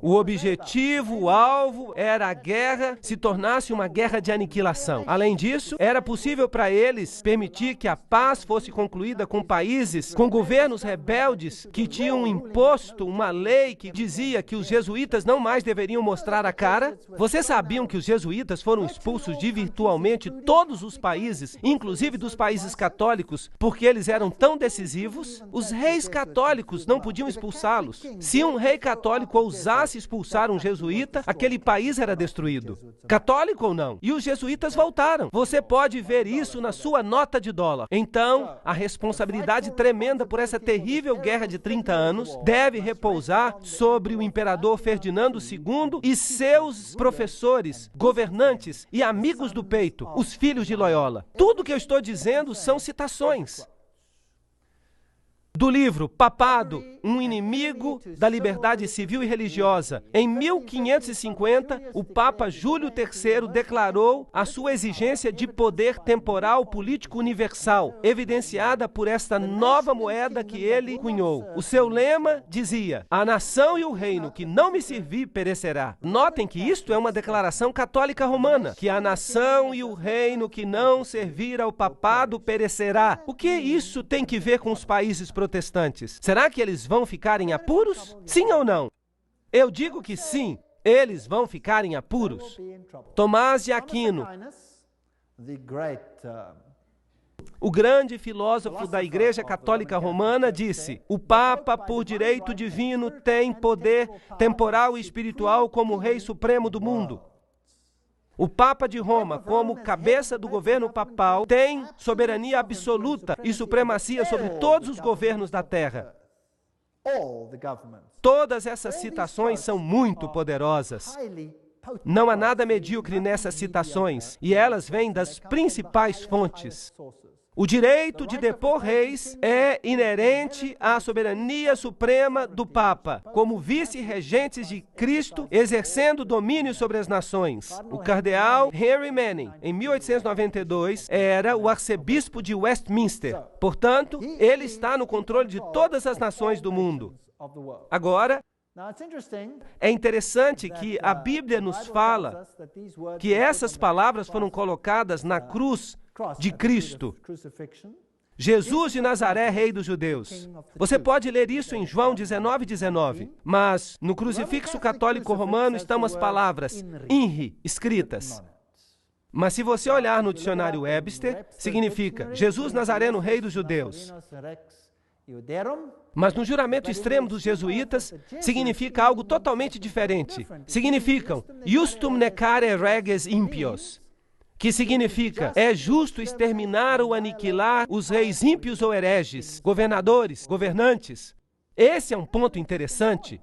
A: O objetivo, o alvo, era a guerra se tornasse uma guerra de aniquilação. Além disso, era possível para eles permitir que a paz fosse concluída com países, com governos rebeldes que tinham imposto uma lei que dizia que os jesuítas não mais deveriam mostrar a cara. Vocês sabiam que os jesuítas foram expulsos de virtualmente todos os países, inclusive dos países católicos, porque eles eram tão decisivos? Os reis católicos não podiam expulsá-los. Se um rei católico ousasse expulsar um jesuíta, aquele país era destruído. Católico ou não? E os jesuítas voltaram. Você pode ver isso na sua nota de dólar. Então, a responsabilidade tremenda por essa terrível guerra de 30 anos deve repousar sobre o imperador Ferdinando II e seus professores, governantes e amigos do peito, os filhos de Loyola. Tudo que eu estou dizendo são citações do livro Papado, um inimigo da liberdade civil e religiosa. Em 1550, o Papa Júlio III declarou a sua exigência de poder temporal político universal, evidenciada por esta nova moeda que ele cunhou. O seu lema dizia: a nação e o reino que não me servir perecerá. Notem que isto é uma declaração católica romana, que a nação e o reino que não servir ao papado perecerá. O que isso tem que ver com os países protestantes? Será que eles vão ficar em apuros? Sim ou não? Eu digo que sim, eles vão ficar em apuros. Tomás de Aquino, o grande filósofo da Igreja Católica Romana, disse: o Papa, por direito divino, tem poder temporal e espiritual como Rei Supremo do mundo. O Papa de Roma, como cabeça do governo papal, tem soberania absoluta e supremacia sobre todos os governos da terra. Todas essas citações são muito poderosas. Não há nada medíocre nessas citações, e elas vêm das principais fontes. O direito de depor reis é inerente à soberania suprema do Papa, como vice-regentes de Cristo, exercendo domínio sobre as nações. O cardeal Henry Manning, em 1892, era o arcebispo de Westminster. Portanto, ele está no controle de todas as nações do mundo. Agora, é interessante que a Bíblia nos fala que essas palavras foram colocadas na cruz de Cristo. Jesus de Nazaré, Rei dos Judeus. Você pode ler isso em João 19:19. Mas no crucifixo católico romano estão as palavras INRI escritas. Mas se você olhar no dicionário Webster, significa Jesus Nazareno, Rei dos Judeus. Mas no juramento extremo dos jesuítas, significa algo totalmente diferente. Significam Justum necare reges impios, que significa: é justo exterminar ou aniquilar os reis ímpios ou hereges, governadores, governantes. Esse é um ponto interessante.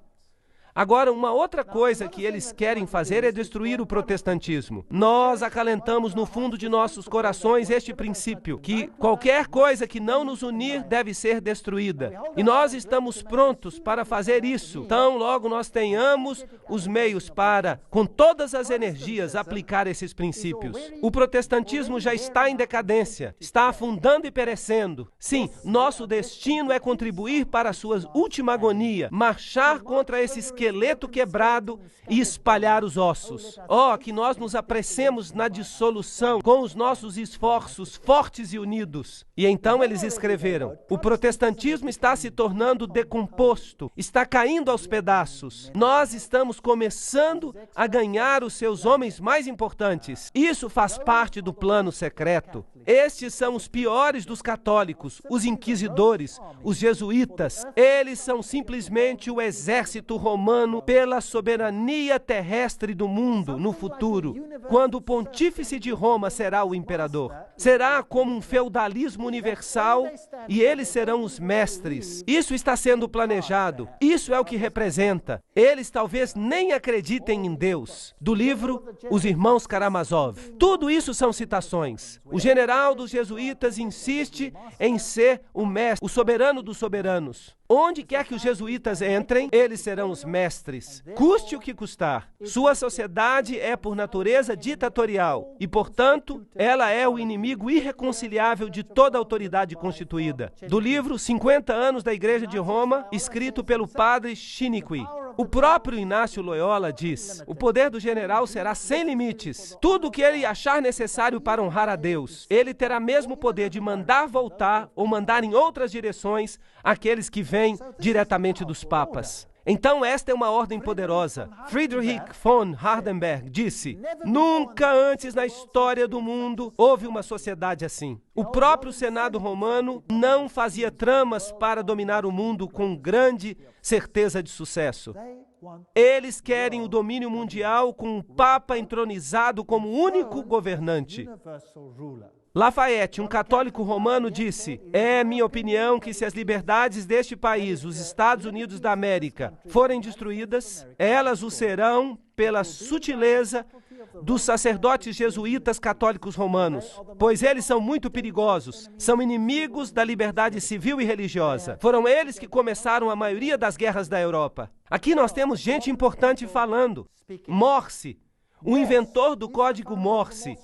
A: Agora, uma outra coisa que eles querem fazer é destruir o protestantismo. Nós acalentamos no fundo de nossos corações este princípio, que qualquer coisa que não nos unir deve ser destruída. E nós estamos prontos para fazer isso. Tão logo nós tenhamos os meios para, com todas as energias, aplicar esses princípios. O protestantismo já está em decadência, está afundando e perecendo. Sim, nosso destino é contribuir para a sua última agonia, marchar contra esse esqueleto quebrado e espalhar os ossos. Oh, que nós nos apressemos na dissolução com os nossos esforços fortes e unidos. E então eles escreveram: o protestantismo está se tornando decomposto, está caindo aos pedaços. Nós estamos começando a ganhar os seus homens mais importantes. Isso faz parte do plano secreto. Estes são os piores dos católicos, os inquisidores, os jesuítas. Eles são simplesmente o exército romano pela soberania terrestre do mundo no futuro, quando o pontífice de Roma será o imperador. Será como um feudalismo universal e eles serão os mestres. Isso está sendo planejado. Isso é o que representa. Eles talvez nem acreditem em Deus. Do livro Os Irmãos Karamazov. Tudo isso são citações. O general dos jesuítas insiste em ser o mestre, o soberano dos soberanos. Onde quer que os jesuítas entrem, eles serão os mestres, custe o que custar. Sua sociedade é, por natureza, ditatorial e, portanto, ela é o inimigo irreconciliável de toda autoridade constituída. Do livro 50 anos da Igreja de Roma, escrito pelo padre Chiniquy. O próprio Inácio Loyola diz: o poder do general será sem limites. Tudo o que ele achar necessário para honrar a Deus, ele terá mesmo poder de mandar voltar ou mandar em outras direções aqueles que vêm diretamente dos papas. Então esta é uma ordem poderosa. Friedrich von Hardenberg disse: nunca antes na história do mundo houve uma sociedade assim. O próprio Senado romano não fazia tramas para dominar o mundo com grande certeza de sucesso. Eles querem o domínio mundial com um Papa entronizado como único governante. Lafayette, um católico romano, disse: é minha opinião que se as liberdades deste país, os Estados Unidos da América, forem destruídas, elas o serão pela sutileza dos sacerdotes jesuítas católicos romanos, pois eles são muito perigosos, são inimigos da liberdade civil e religiosa. Foram eles que começaram a maioria das guerras da Europa. Aqui nós temos gente importante falando. Morse, o inventor do código Morse,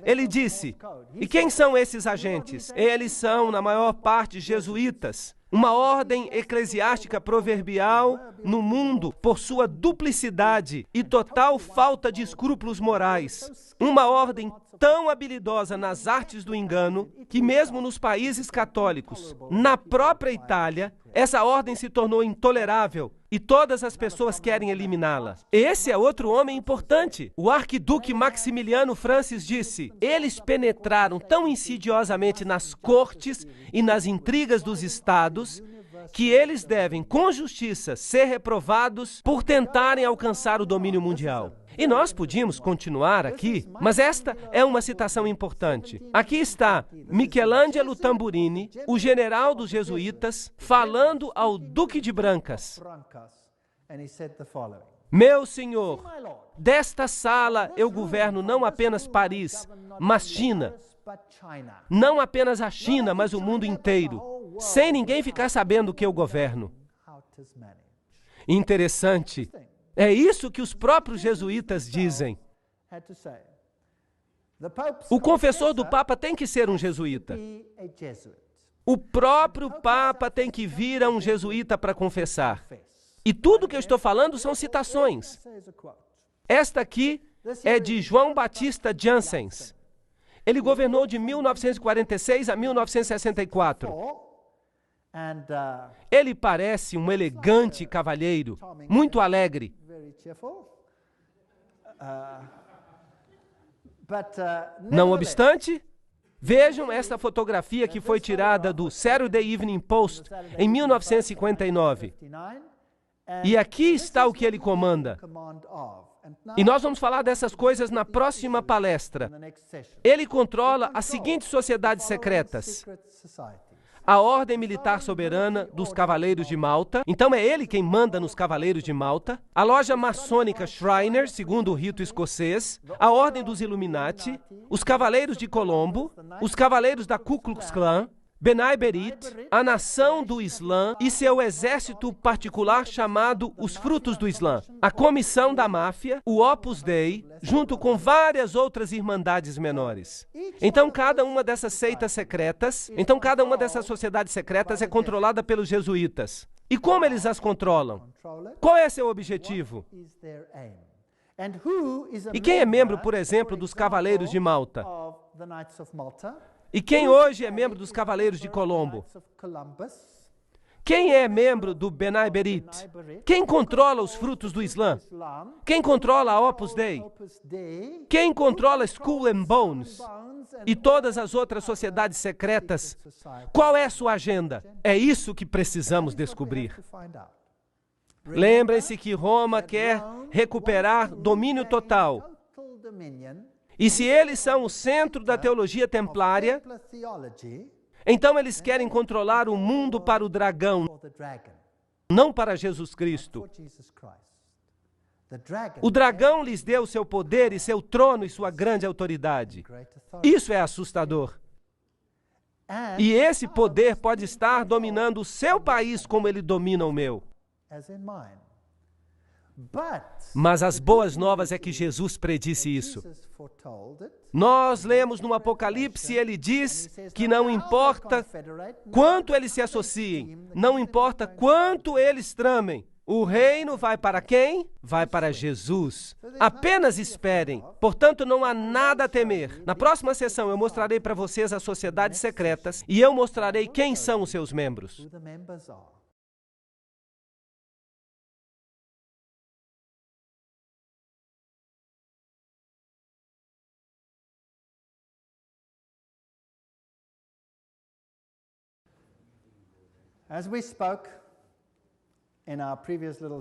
A: ele disse: e quem são esses agentes? Eles são, na maior parte, jesuítas, uma ordem eclesiástica proverbial no mundo por sua duplicidade e total falta de escrúpulos morais. Uma ordem tão habilidosa nas artes do engano que mesmo nos países católicos, na própria Itália, essa ordem se tornou intolerável e todas as pessoas querem eliminá-la. Esse é outro homem importante. O arquiduque Maximiliano Francis disse: eles penetraram tão insidiosamente nas cortes e nas intrigas dos estados que eles devem, com justiça, ser reprovados por tentarem alcançar o domínio mundial. E nós podíamos continuar aqui, mas esta é uma citação importante. Aqui está Michelangelo Tamburini, o general dos jesuítas, falando ao Duque de Brancas: meu senhor, desta sala eu governo não apenas Paris, mas China. Não apenas a China, mas o mundo inteiro, sem ninguém ficar sabendo que eu governo. Interessante. É isso que os próprios jesuítas dizem. O confessor do Papa tem que ser um jesuíta. O próprio Papa tem que vir a um jesuíta para confessar. E tudo que eu estou falando são citações. Esta aqui é de João Batista Janssens. Ele governou de 1946 a 1964. Ele parece um elegante cavalheiro, muito alegre. Não obstante, vejam esta fotografia que foi tirada do Saturday Evening Post em 1959. E aqui está o que ele comanda. E nós vamos falar dessas coisas na próxima palestra. Ele controla as seguintes sociedades secretas: a Ordem Militar Soberana dos Cavaleiros de Malta. Então é ele quem manda nos Cavaleiros de Malta. A loja maçônica Shriner, segundo o rito escocês. A Ordem dos Illuminati. Os Cavaleiros de Colombo. Os Cavaleiros da Ku Klux Klan. Benai Berit, a Nação do Islã e seu exército particular chamado os Frutos do Islã, a Comissão da Máfia, o Opus Dei, junto com várias outras irmandades menores. Então cada uma dessas seitas secretas, cada uma dessas sociedades secretas é controlada pelos jesuítas. E como eles as controlam? Qual é seu objetivo? E quem é membro, por exemplo, dos Cavaleiros de Malta? E quem hoje é membro dos Cavaleiros de Colombo? Quem é membro do B'nai B'rith? Quem controla os frutos do Islã? Quem controla a Opus Dei? Quem controla Skull and Bones? E todas as outras sociedades secretas? Qual é sua agenda? É isso que precisamos descobrir. Lembrem-se que Roma quer recuperar domínio total. E se eles são o centro da teologia templária, então eles querem controlar o mundo para o dragão, não para Jesus Cristo. O dragão lhes deu seu poder e seu trono e sua grande autoridade. Isso é assustador. E esse poder pode estar dominando o seu país como ele domina o meu. Mas as boas novas é que Jesus predisse isso. Nós lemos no Apocalipse, ele diz que não importa quanto eles se associem, não importa quanto eles tramem, o reino vai para quem? Vai para Jesus. Apenas esperem. Portanto, não há nada a temer. Na próxima sessão eu mostrarei para vocês as sociedades secretas e eu mostrarei quem são os seus membros.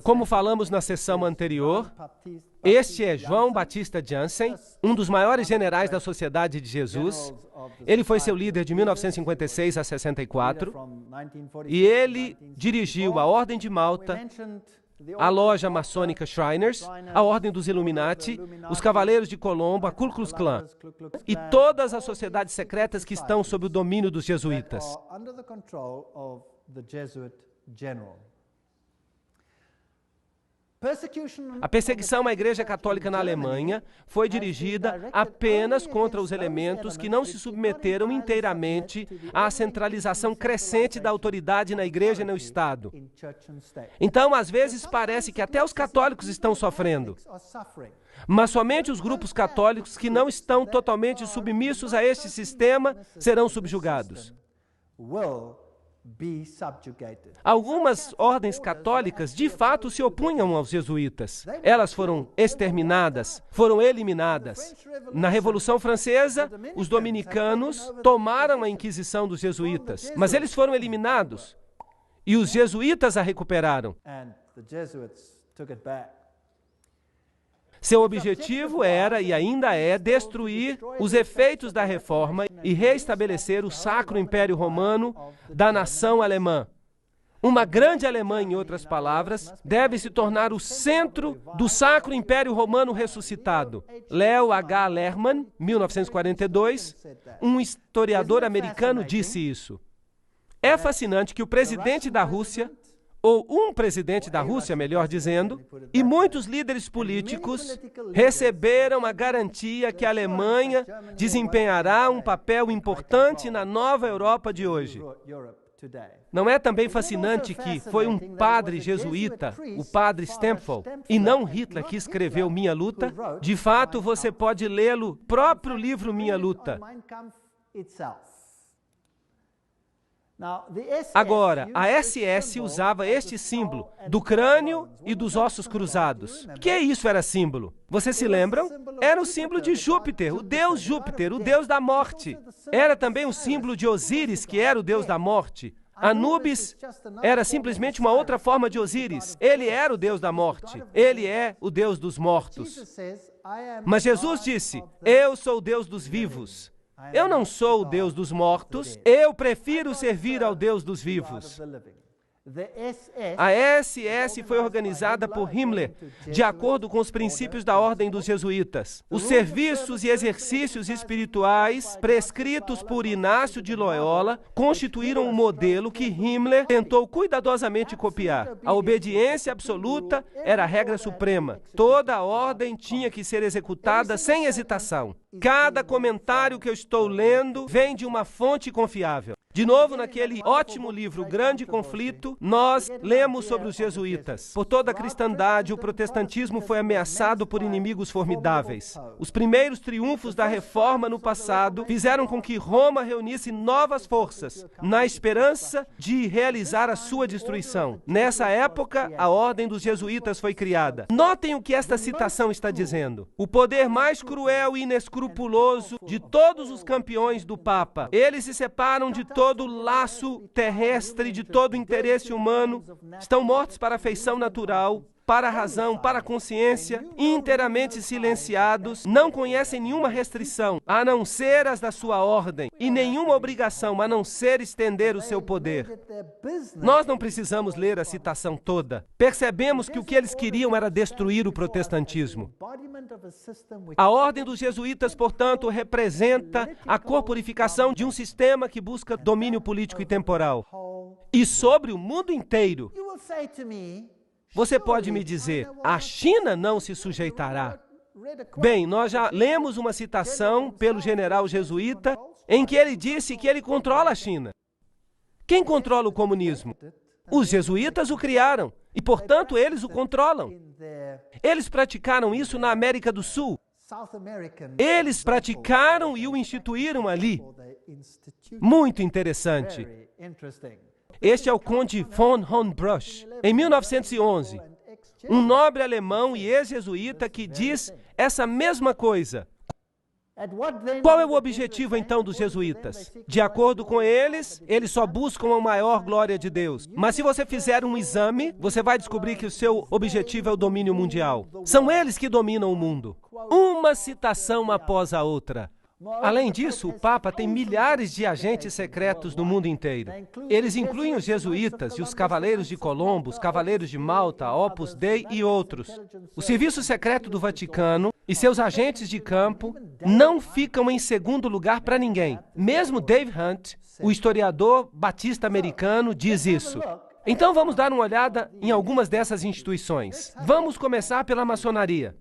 A: Como falamos na sessão anterior, este é João Batista Jansen, um dos maiores generais da Sociedade de Jesus. Ele foi seu líder de 1956 a 64 e ele dirigiu a Ordem de Malta, a loja maçônica Shriners, a Ordem dos Illuminati, os Cavaleiros de Colombo, a Ku Klux Klan e todas as sociedades secretas que estão sob o domínio dos jesuítas. A perseguição à Igreja Católica na Alemanha foi dirigida apenas contra os elementos que não se submeteram inteiramente à centralização crescente da autoridade na Igreja e no Estado. Então, às vezes, parece que até os católicos estão sofrendo. Mas somente os grupos católicos que não estão totalmente submissos a este sistema serão subjugados. Algumas ordens católicas de fato se opunham aos jesuítas. Elas foram exterminadas, foram eliminadas. Na Revolução Francesa, os dominicanos tomaram a Inquisição dos jesuítas, mas eles foram eliminados e os jesuítas a recuperaram. Seu objetivo era e ainda é destruir os efeitos da reforma e reestabelecer o Sacro Império Romano da nação alemã. Uma grande Alemanha, em outras palavras, deve se tornar o centro do Sacro Império Romano ressuscitado. Leo H. Lerman, 1942, um historiador americano, disse isso. É fascinante que o presidente da Rússia, ou um presidente da Rússia, melhor dizendo, e muitos líderes políticos receberam a garantia que a Alemanha desempenhará um papel importante na nova Europa de hoje. Não é também fascinante que foi um padre jesuíta, o padre Stempfel, e não Hitler que escreveu Minha Luta? De fato, você pode lê-lo, próprio livro Minha Luta. Agora, a SS usava este símbolo do crânio e dos ossos cruzados. Que isso era símbolo? Vocês se lembram? Era o símbolo de Júpiter, o deus da morte. Era também o símbolo de Osíris, que era o deus da morte. Anubis era simplesmente uma outra forma de Osíris. Ele era o deus da morte. Ele é o deus dos mortos. Mas Jesus disse, eu sou o Deus dos vivos. Eu não sou o Deus dos mortos, eu prefiro servir ao Deus dos vivos. A SS foi organizada por Himmler, de acordo com os princípios da Ordem dos Jesuítas. Os serviços e exercícios espirituais prescritos por Inácio de Loyola constituíram um modelo que Himmler tentou cuidadosamente copiar. A obediência absoluta era a regra suprema. Toda a ordem tinha que ser executada sem hesitação. Cada comentário que eu estou lendo vem de uma fonte confiável. De novo, naquele ótimo livro, O Grande Conflito, nós lemos sobre os jesuítas. Por toda a cristandade, o protestantismo foi ameaçado por inimigos formidáveis. Os primeiros triunfos da reforma no passado fizeram com que Roma reunisse novas forças, na esperança de realizar a sua destruição. Nessa época, a ordem dos jesuítas foi criada. Notem o que esta citação está dizendo. O poder mais cruel e inescrupuloso de todos os campeões do Papa. Eles se separam de todo laço terrestre, de todo interesse humano, estão mortos para a afeição natural, para a razão, para a consciência, inteiramente silenciados, não conhecem nenhuma restrição, a não ser as da sua ordem, e nenhuma obrigação, a não ser estender o seu poder. Nós não precisamos ler a citação toda. Percebemos que o que eles queriam era destruir o protestantismo. A ordem dos jesuítas, portanto, representa a corporificação de um sistema que busca domínio político e temporal. E sobre o mundo inteiro. Você pode me dizer, a China não se sujeitará. Bem, nós já lemos uma citação pelo general jesuíta em que ele disse que ele controla a China. Quem controla o comunismo? Os jesuítas o criaram e, portanto, eles o controlam. Eles praticaram isso na América do Sul. Eles praticaram e o instituíram ali. Muito interessante. Este é o conde von Hohenbrüch. Em 1911, um nobre alemão e ex-jesuíta que diz essa mesma coisa. Qual é o objetivo, então, dos jesuítas? De acordo com eles, eles só buscam a maior glória de Deus. Mas se você fizer um exame, você vai descobrir que o seu objetivo é o domínio mundial. São eles que dominam o mundo. Uma citação após a outra. Além disso, o Papa tem milhares de agentes secretos no mundo inteiro. Eles incluem os jesuítas e os cavaleiros de Colombo, os cavaleiros de Malta, Opus Dei e outros. O Serviço Secreto do Vaticano e seus agentes de campo não ficam em segundo lugar para ninguém. Mesmo Dave Hunt, o historiador batista americano, diz isso. Então vamos dar uma olhada em algumas dessas instituições. Vamos começar pela maçonaria.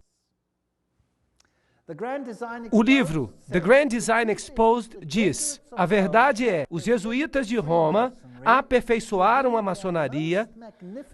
A: O livro The Grand Design Exposed diz: a verdade é, os jesuítas de Roma aperfeiçoaram a maçonaria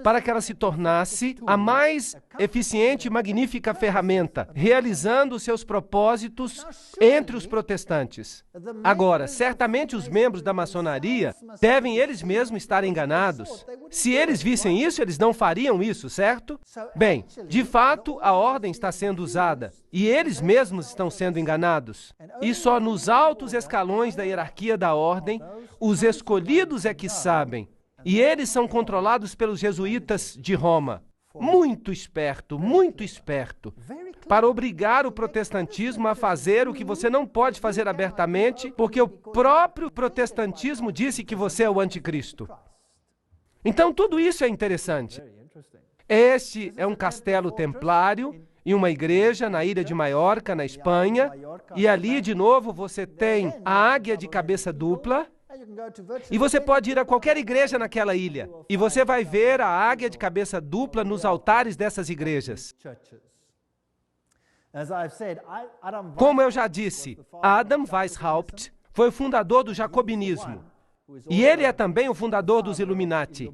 A: para que ela se tornasse a mais eficiente e magnífica ferramenta, realizando seus propósitos entre os protestantes. Agora, certamente os membros da maçonaria devem eles mesmos estar enganados. Se eles vissem isso, eles não fariam isso, certo? Bem, de fato, a ordem está sendo usada e eles mesmos estão sendo enganados. E só nos altos escalões da hierarquia da ordem, os escolhidos é que sabem. E eles são controlados pelos jesuítas de Roma. Muito esperto, para obrigar o protestantismo a fazer o que você não pode fazer abertamente, porque o próprio protestantismo disse que você é o anticristo. Então, tudo isso é interessante. Este é um castelo templário e uma igreja na ilha de Maiorca, na Espanha, e ali, de novo, você tem a águia de cabeça dupla, e você pode ir a qualquer igreja naquela ilha, e você vai ver a águia de cabeça dupla nos altares dessas igrejas. Como eu já disse, Adam Weishaupt foi o fundador do jacobinismo, e ele é também o fundador dos Illuminati.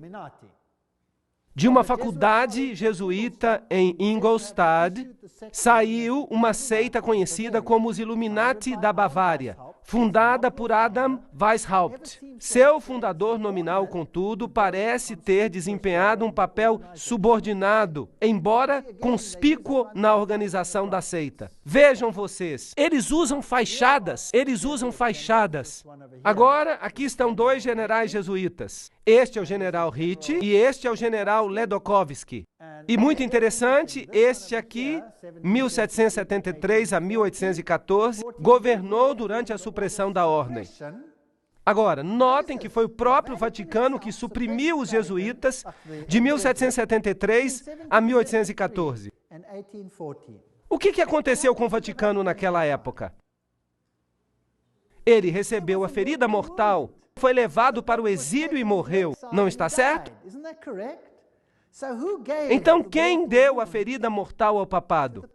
A: De uma faculdade jesuíta em Ingolstadt, saiu uma seita conhecida como os Illuminati da Bavária, fundada por Adam Weishaupt. Seu fundador nominal, contudo, parece ter desempenhado um papel subordinado, embora conspícuo na organização da seita. Vejam vocês, eles usam fachadas. Agora, aqui estão dois generais jesuítas. Este é o general Ritchie e este é o general Ledochowski. E muito interessante, este aqui, 1773 a 1814, governou durante a supressão da ordem. Agora, notem que foi o próprio Vaticano que suprimiu os jesuítas de 1773 a 1814. O que aconteceu com o Vaticano naquela época? Ele recebeu a ferida mortal, foi levado para o exílio e morreu. Não está certo? Então, quem deu a ferida mortal ao papado?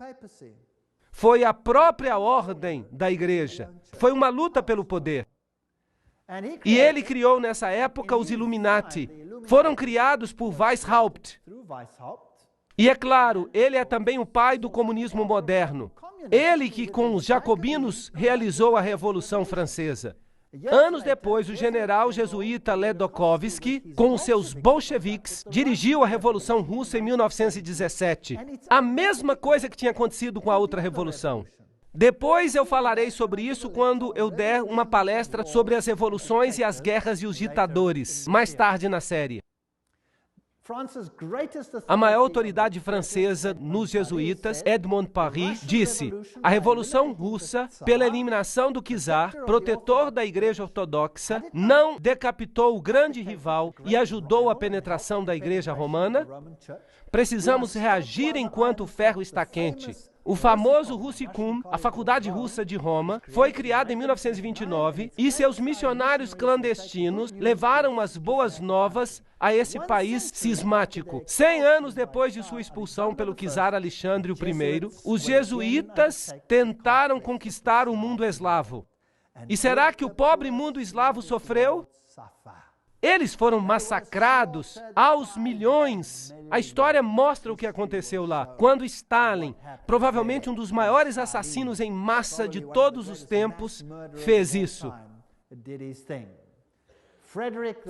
A: Foi a própria ordem da igreja. Foi uma luta pelo poder. E ele criou nessa época os Illuminati. Foram criados por Weishaupt. E é claro, ele é também o pai do comunismo moderno. Ele que com os jacobinos realizou a Revolução Francesa. Anos depois, o general jesuíta Ledokovsky, com os seus bolcheviques, dirigiu a Revolução Russa em 1917. A mesma coisa que tinha acontecido com a outra revolução. Depois eu falarei sobre isso quando eu der uma palestra sobre as revoluções e as guerras e os ditadores, mais tarde na série. A maior autoridade francesa nos jesuítas, Edmond Paris, disse: a Revolução Russa, pela eliminação do czar, protetor da Igreja Ortodoxa, não decapitou o grande rival e ajudou a penetração da Igreja Romana? Precisamos reagir enquanto o ferro está quente. O famoso Russicum, a Faculdade Russa de Roma, foi criada em 1929 e seus missionários clandestinos levaram as boas novas a esse país cismático. 100 anos depois de sua expulsão pelo czar Alexandre I, os jesuítas tentaram conquistar o mundo eslavo. E será que o pobre mundo eslavo sofreu? Eles foram massacrados aos milhões. A história mostra o que aconteceu lá. Quando Stalin, provavelmente um dos maiores assassinos em massa de todos os tempos, fez isso.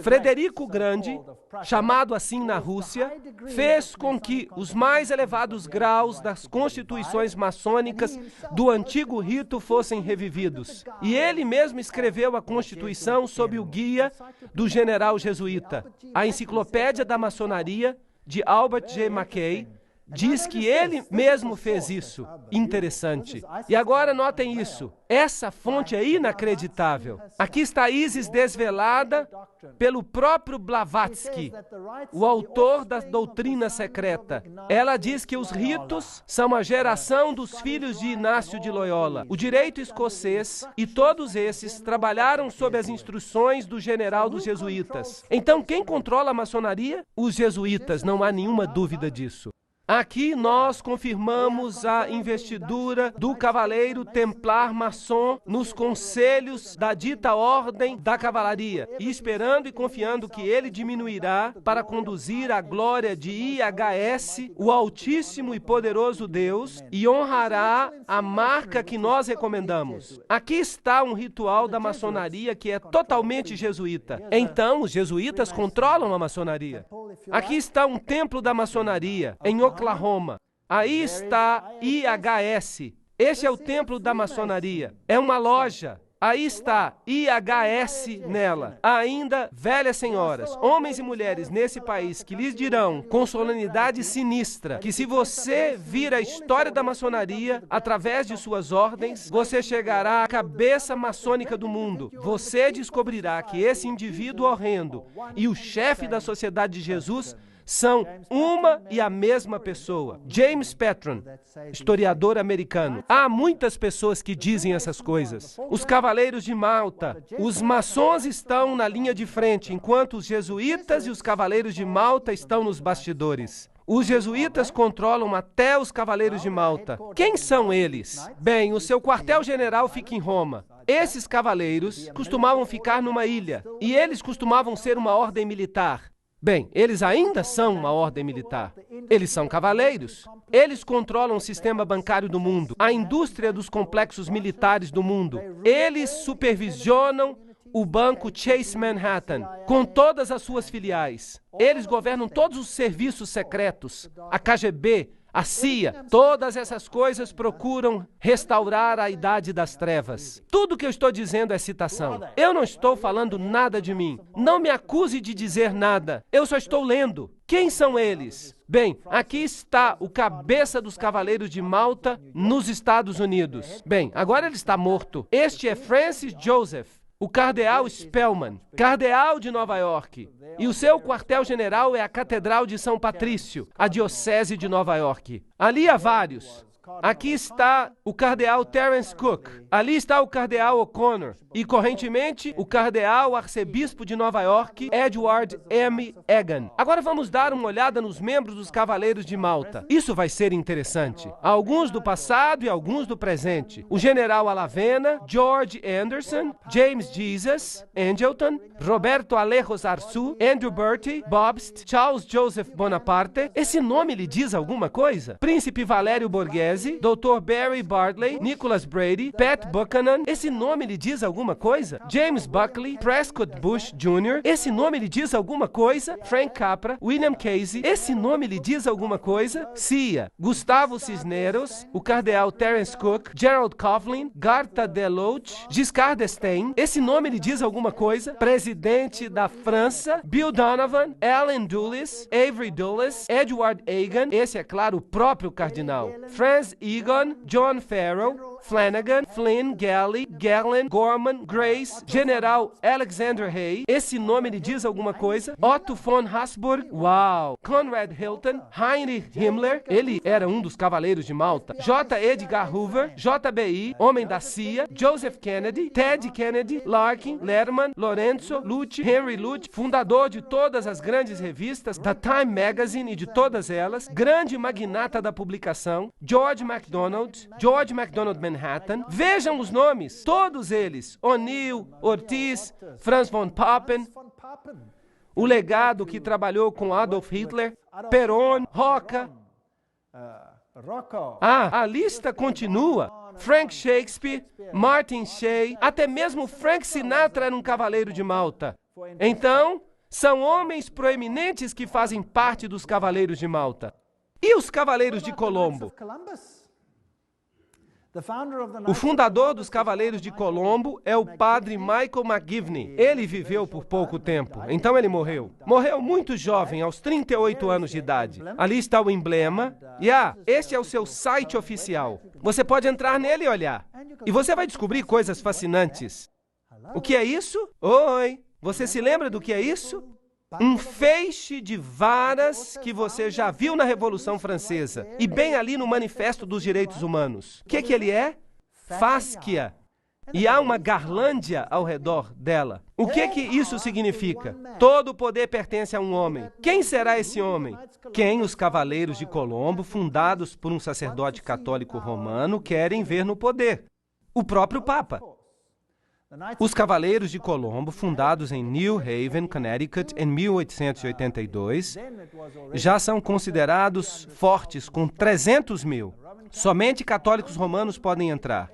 A: Frederico o Grande, chamado assim na Rússia, fez com que os mais elevados graus das constituições maçônicas do antigo rito fossem revividos. E ele mesmo escreveu a Constituição sob o guia do general jesuíta. A Enciclopédia da Maçonaria, de Albert G. Mackay, diz que ele mesmo fez isso. Interessante. E agora notem isso. Essa fonte é inacreditável. Aqui está Isis desvelada pelo próprio Blavatsky, o autor da doutrina secreta. Ela diz que os ritos são a geração dos filhos de Inácio de Loyola. O direito escocês e todos esses trabalharam sob as instruções do general dos jesuítas. Então, quem controla a maçonaria? Os jesuítas, não há nenhuma dúvida disso. Aqui nós confirmamos a investidura do cavaleiro templar maçom nos conselhos da dita ordem da cavalaria, e esperando e confiando que ele diminuirá para conduzir a glória de IHS, o Altíssimo e Poderoso Deus, e honrará a marca que nós recomendamos. Aqui está um ritual da maçonaria que é totalmente jesuíta. Então, os jesuítas controlam a maçonaria. Aqui está um templo da maçonaria, em Oklahoma. Aí está IHS. Este é o templo da maçonaria. É uma loja. Aí está IHS nela. Ainda, velhas senhoras, homens e mulheres nesse país que lhes dirão com solenidade sinistra que se você vir a história da maçonaria através de suas ordens, você chegará à cabeça maçônica do mundo. Você descobrirá que esse indivíduo horrendo e o chefe da Sociedade de Jesus são uma e a mesma pessoa. James Patron, historiador americano. Há muitas pessoas que dizem essas coisas. Os Cavaleiros de Malta, os maçons estão na linha de frente, enquanto os jesuítas e os Cavaleiros de Malta estão nos bastidores. Os jesuítas controlam até os Cavaleiros de Malta. Quem são eles? Bem, o seu quartel-general fica em Roma. Esses cavaleiros costumavam ficar numa ilha, e eles costumavam ser uma ordem militar. Bem, eles ainda são uma ordem militar. Eles são cavaleiros. Eles controlam o sistema bancário do mundo, a indústria dos complexos militares do mundo. Eles supervisionam o banco Chase Manhattan, com todas as suas filiais. Eles governam todos os serviços secretos, a KGB, a CIA, todas essas coisas procuram restaurar a idade das trevas. Tudo que eu estou dizendo é citação. Eu não estou falando nada de mim. Não me acuse de dizer nada. Eu só estou lendo. Quem são eles? Bem, aqui está o cabeça dos Cavaleiros de Malta nos Estados Unidos. Bem, agora ele está morto. Este é Francis Joseph, o cardeal Spellman, cardeal de Nova York. E o seu quartel-general é a Catedral de São Patrício, a Diocese de Nova York. Ali há vários. Aqui está o cardeal Terence Cook. Ali está o cardeal O'Connor. E, correntemente, o cardeal arcebispo de Nova York, Edward M. Egan. Agora vamos dar uma olhada nos membros dos Cavaleiros de Malta. Isso vai ser interessante. Alguns do passado e alguns do presente. O general Alavena, George Anderson, James Jesus, Angleton, Roberto Alejos Arçu, Andrew Bertie, Bobst, Charles Joseph Bonaparte. Esse nome lhe diz alguma coisa? Príncipe Valério Borghese, Dr. Barry Bartley, Nicholas Brady, Pat Buchanan. Esse nome lhe diz alguma coisa? James Buckley, Prescott Bush Jr. Esse nome lhe diz alguma coisa? Frank Capra, William Casey. Esse nome lhe diz alguma coisa? Cia, Gustavo Cisneros, o cardeal Terence Cook, Gerald Coughlin, Garta Deloche, Giscard d'Estaing. Esse nome lhe diz alguma coisa? Presidente da França, Bill Donovan, Alan Dulles, Avery Dulles, Edward Egan. Esse é, claro, o próprio cardinal. Franz Egon, John Farrell, Flanagan, Flynn, Galley, Gallen, Gorman, Grace, General Alexander Hay. Esse nome lhe diz alguma coisa? Otto von Habsburg, uau! Conrad Hilton, Heinrich Himmler, ele era um dos Cavaleiros de Malta. J. Edgar Hoover, JBI, homem da CIA, Joseph Kennedy, Ted Kennedy, Larkin, Lerman, Lorenzo, Lute, Henry Lute, fundador de todas as grandes revistas, da Time Magazine e de todas elas, grande magnata da publicação, George MacDonald Manhattan. Vejam os nomes, todos eles, O'Neill, Ortiz, Franz von Papen, o legado que trabalhou com Adolf Hitler, Perón, Roca. A lista continua. Frank Shakespeare, Martin Shea, até mesmo Frank Sinatra era um cavaleiro de Malta. Então, são homens proeminentes que fazem parte dos Cavaleiros de Malta. E os Cavaleiros de Colombo? O fundador dos Cavaleiros de Colombo é o padre Michael McGivney. Ele viveu por pouco tempo, então ele morreu. Morreu muito jovem, aos 38 anos de idade. Ali está o emblema. E este é o seu site oficial. Você pode entrar nele e olhar. E você vai descobrir coisas fascinantes. O que é isso? Oi! Você se lembra do que é isso? Um feixe de varas que você já viu na Revolução Francesa e bem ali no Manifesto dos Direitos Humanos. O que ele é? Fásquia. E há uma garlândia ao redor dela. O que isso significa? Todo o poder pertence a um homem. Quem será esse homem? Quem os Cavaleiros de Colombo, fundados por um sacerdote católico romano, querem ver no poder? O próprio Papa. Os Cavaleiros de Colombo, fundados em New Haven, Connecticut, em 1882, já são considerados fortes, com 300 mil. Somente católicos romanos podem entrar.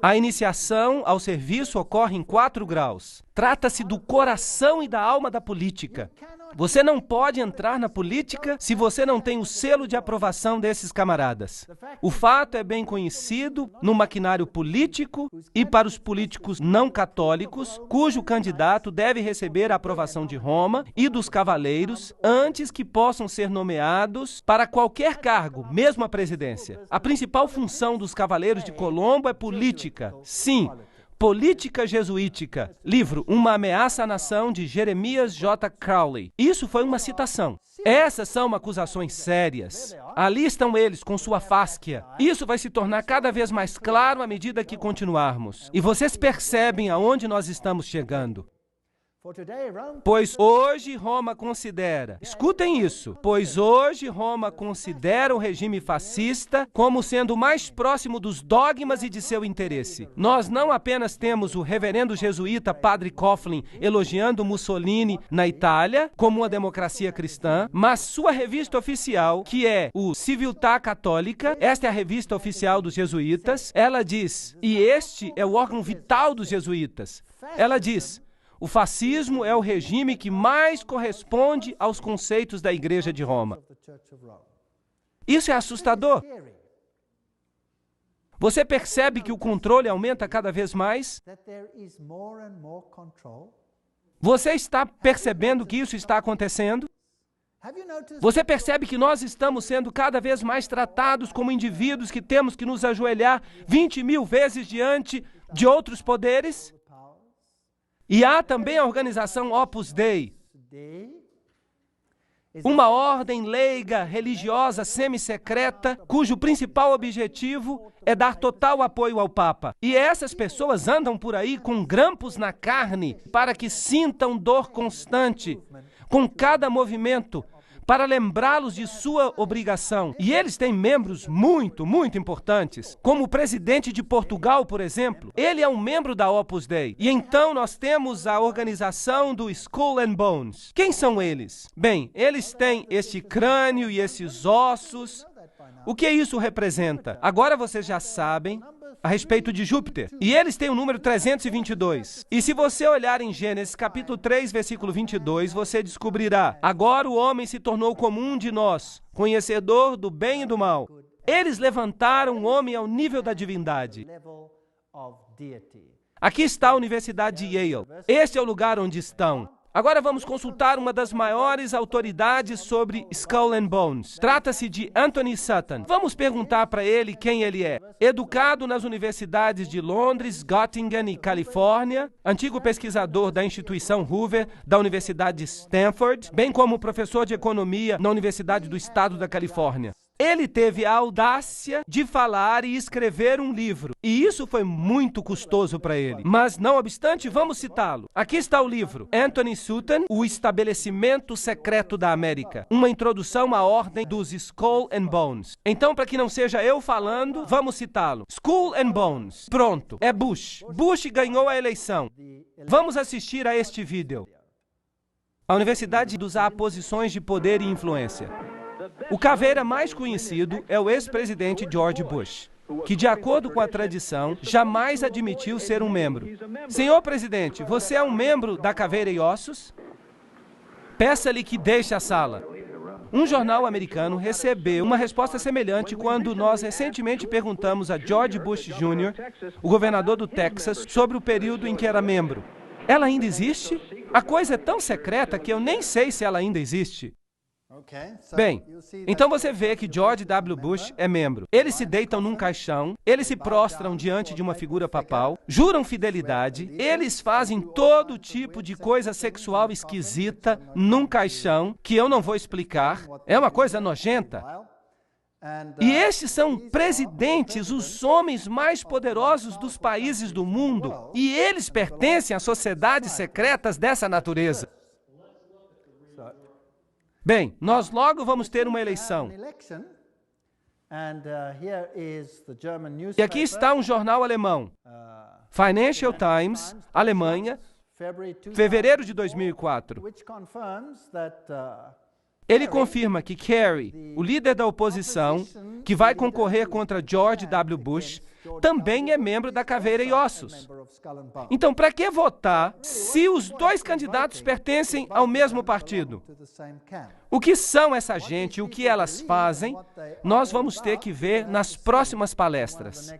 A: A iniciação ao serviço ocorre em 4 graus. Trata-se do coração e da alma da política. Você não pode entrar na política se você não tem o selo de aprovação desses camaradas. O fato é bem conhecido no maquinário político e para os políticos não católicos, cujo candidato deve receber a aprovação de Roma e dos cavaleiros antes que possam ser nomeados para qualquer cargo, mesmo a presidência. A principal função dos Cavaleiros de Colombo é política. Sim, Política Jesuítica, livro Uma Ameaça à Nação, de Jeremias J. Crowley. Isso foi uma citação. Essas são acusações sérias. Ali estão eles com sua fásquia. Isso vai se tornar cada vez mais claro à medida que continuarmos. E vocês percebem aonde nós estamos chegando. Pois hoje Roma considera, escutem isso, pois hoje Roma considera o regime fascista como sendo mais próximo dos dogmas e de seu interesse. Nós não apenas temos o reverendo jesuíta Padre Coughlin elogiando Mussolini na Itália como uma democracia cristã, mas sua revista oficial, que é o Civiltà Católica, esta é a revista oficial dos jesuítas, ela diz, e este é o órgão vital dos jesuítas, ela diz: o fascismo é o regime que mais corresponde aos conceitos da Igreja de Roma. Isso é assustador. Você percebe que o controle aumenta cada vez mais? Você está percebendo que isso está acontecendo? Você percebe que nós estamos sendo cada vez mais tratados como indivíduos que temos que nos ajoelhar 20.000 vezes diante de outros poderes? E há também a organização Opus Dei. Uma ordem leiga, religiosa, semi-secreta, cujo principal objetivo é dar total apoio ao Papa. E essas pessoas andam por aí com grampos na carne para que sintam dor constante com cada movimento, para lembrá-los de sua obrigação. E eles têm membros muito, muito importantes, como o presidente de Portugal, por exemplo. Ele é um membro da Opus Dei. E então nós temos a organização do Skull and Bones. Quem são eles? Bem, eles têm este crânio e esses ossos. O que isso representa? Agora vocês já sabem a respeito de Júpiter. E eles têm o número 322. E se você olhar em Gênesis capítulo 3, versículo 22, você descobrirá: agora o homem se tornou como um de nós, conhecedor do bem e do mal. Eles levantaram o homem ao nível da divindade. Aqui está a Universidade de Yale. Este é o lugar onde estão. Agora vamos consultar uma das maiores autoridades sobre Skull and Bones. Trata-se de Anthony Sutton. Vamos perguntar para ele quem ele é. Educado nas universidades de Londres, Göttingen e Califórnia, antigo pesquisador da instituição Hoover, da Universidade de Stanford, bem como professor de economia na Universidade do Estado da Califórnia. Ele teve a audácia de falar e escrever um livro. E isso foi muito custoso para ele. Mas, não obstante, vamos citá-lo. Aqui está o livro. Anthony Sutton, O Estabelecimento Secreto da América. Uma introdução à ordem dos Skull and Bones. Então, para que não seja eu falando, vamos citá-lo. Skull and Bones. Pronto. É Bush. Bush ganhou a eleição. Vamos assistir a este vídeo. A Universidade usa posições de poder e influência. O caveira mais conhecido é o ex-presidente George Bush, que, de acordo com a tradição, jamais admitiu ser um membro. Senhor presidente, você é um membro da Caveira e Ossos? Peça-lhe que deixe a sala. Um jornal americano recebeu uma resposta semelhante quando nós recentemente perguntamos a George Bush Jr., o governador do Texas, sobre o período em que era membro. Ela ainda existe? A coisa é tão secreta que eu nem sei se ela ainda existe. Bem, então você vê que George W. Bush é membro. Eles se deitam num caixão, eles se prostram diante de uma figura papal, juram fidelidade, eles fazem todo tipo de coisa sexual esquisita num caixão, que eu não vou explicar, é uma coisa nojenta. E estes são presidentes, os homens mais poderosos dos países do mundo, e eles pertencem a sociedades secretas dessa natureza. Bem, nós logo vamos ter uma eleição. E aqui está um jornal alemão, Financial Times, Alemanha, fevereiro de 2004. Ele confirma que Kerry, o líder da oposição, que vai concorrer contra George W. Bush, também é membro da Caveira e Ossos. Então, para que votar se os dois candidatos pertencem ao mesmo partido? O que são essa gente, o que elas fazem, nós vós ter que ver nas próximas palestras.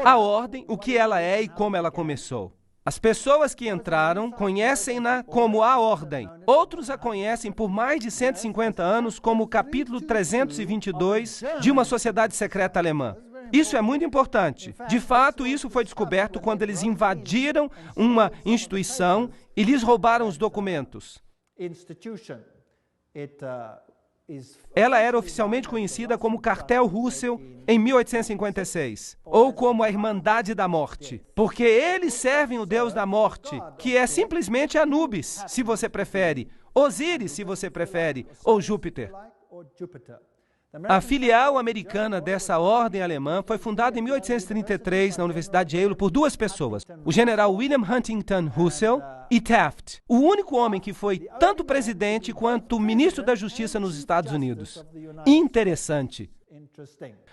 A: A ordem, o que ela é e como ela começou. As pessoas que entraram conhecem-na como a ordem. Outros a conhecem por mais de 150 anos como o capítulo 322 de uma sociedade secreta alemã. Isso é muito importante. De fato, isso foi descoberto quando eles invadiram uma instituição e lhes roubaram os documentos. Ela era oficialmente conhecida como Cartel Russell em 1856, ou como a Irmandade da Morte, porque eles servem o Deus da Morte, que é simplesmente Anubis, se você prefere, Osíris, se você prefere, ou Júpiter. A filial americana dessa ordem alemã foi fundada em 1833 na Universidade de Yale por duas pessoas, o general William Huntington Russell e Taft, o único homem que foi tanto presidente quanto ministro da Justiça nos Estados Unidos. Interessante.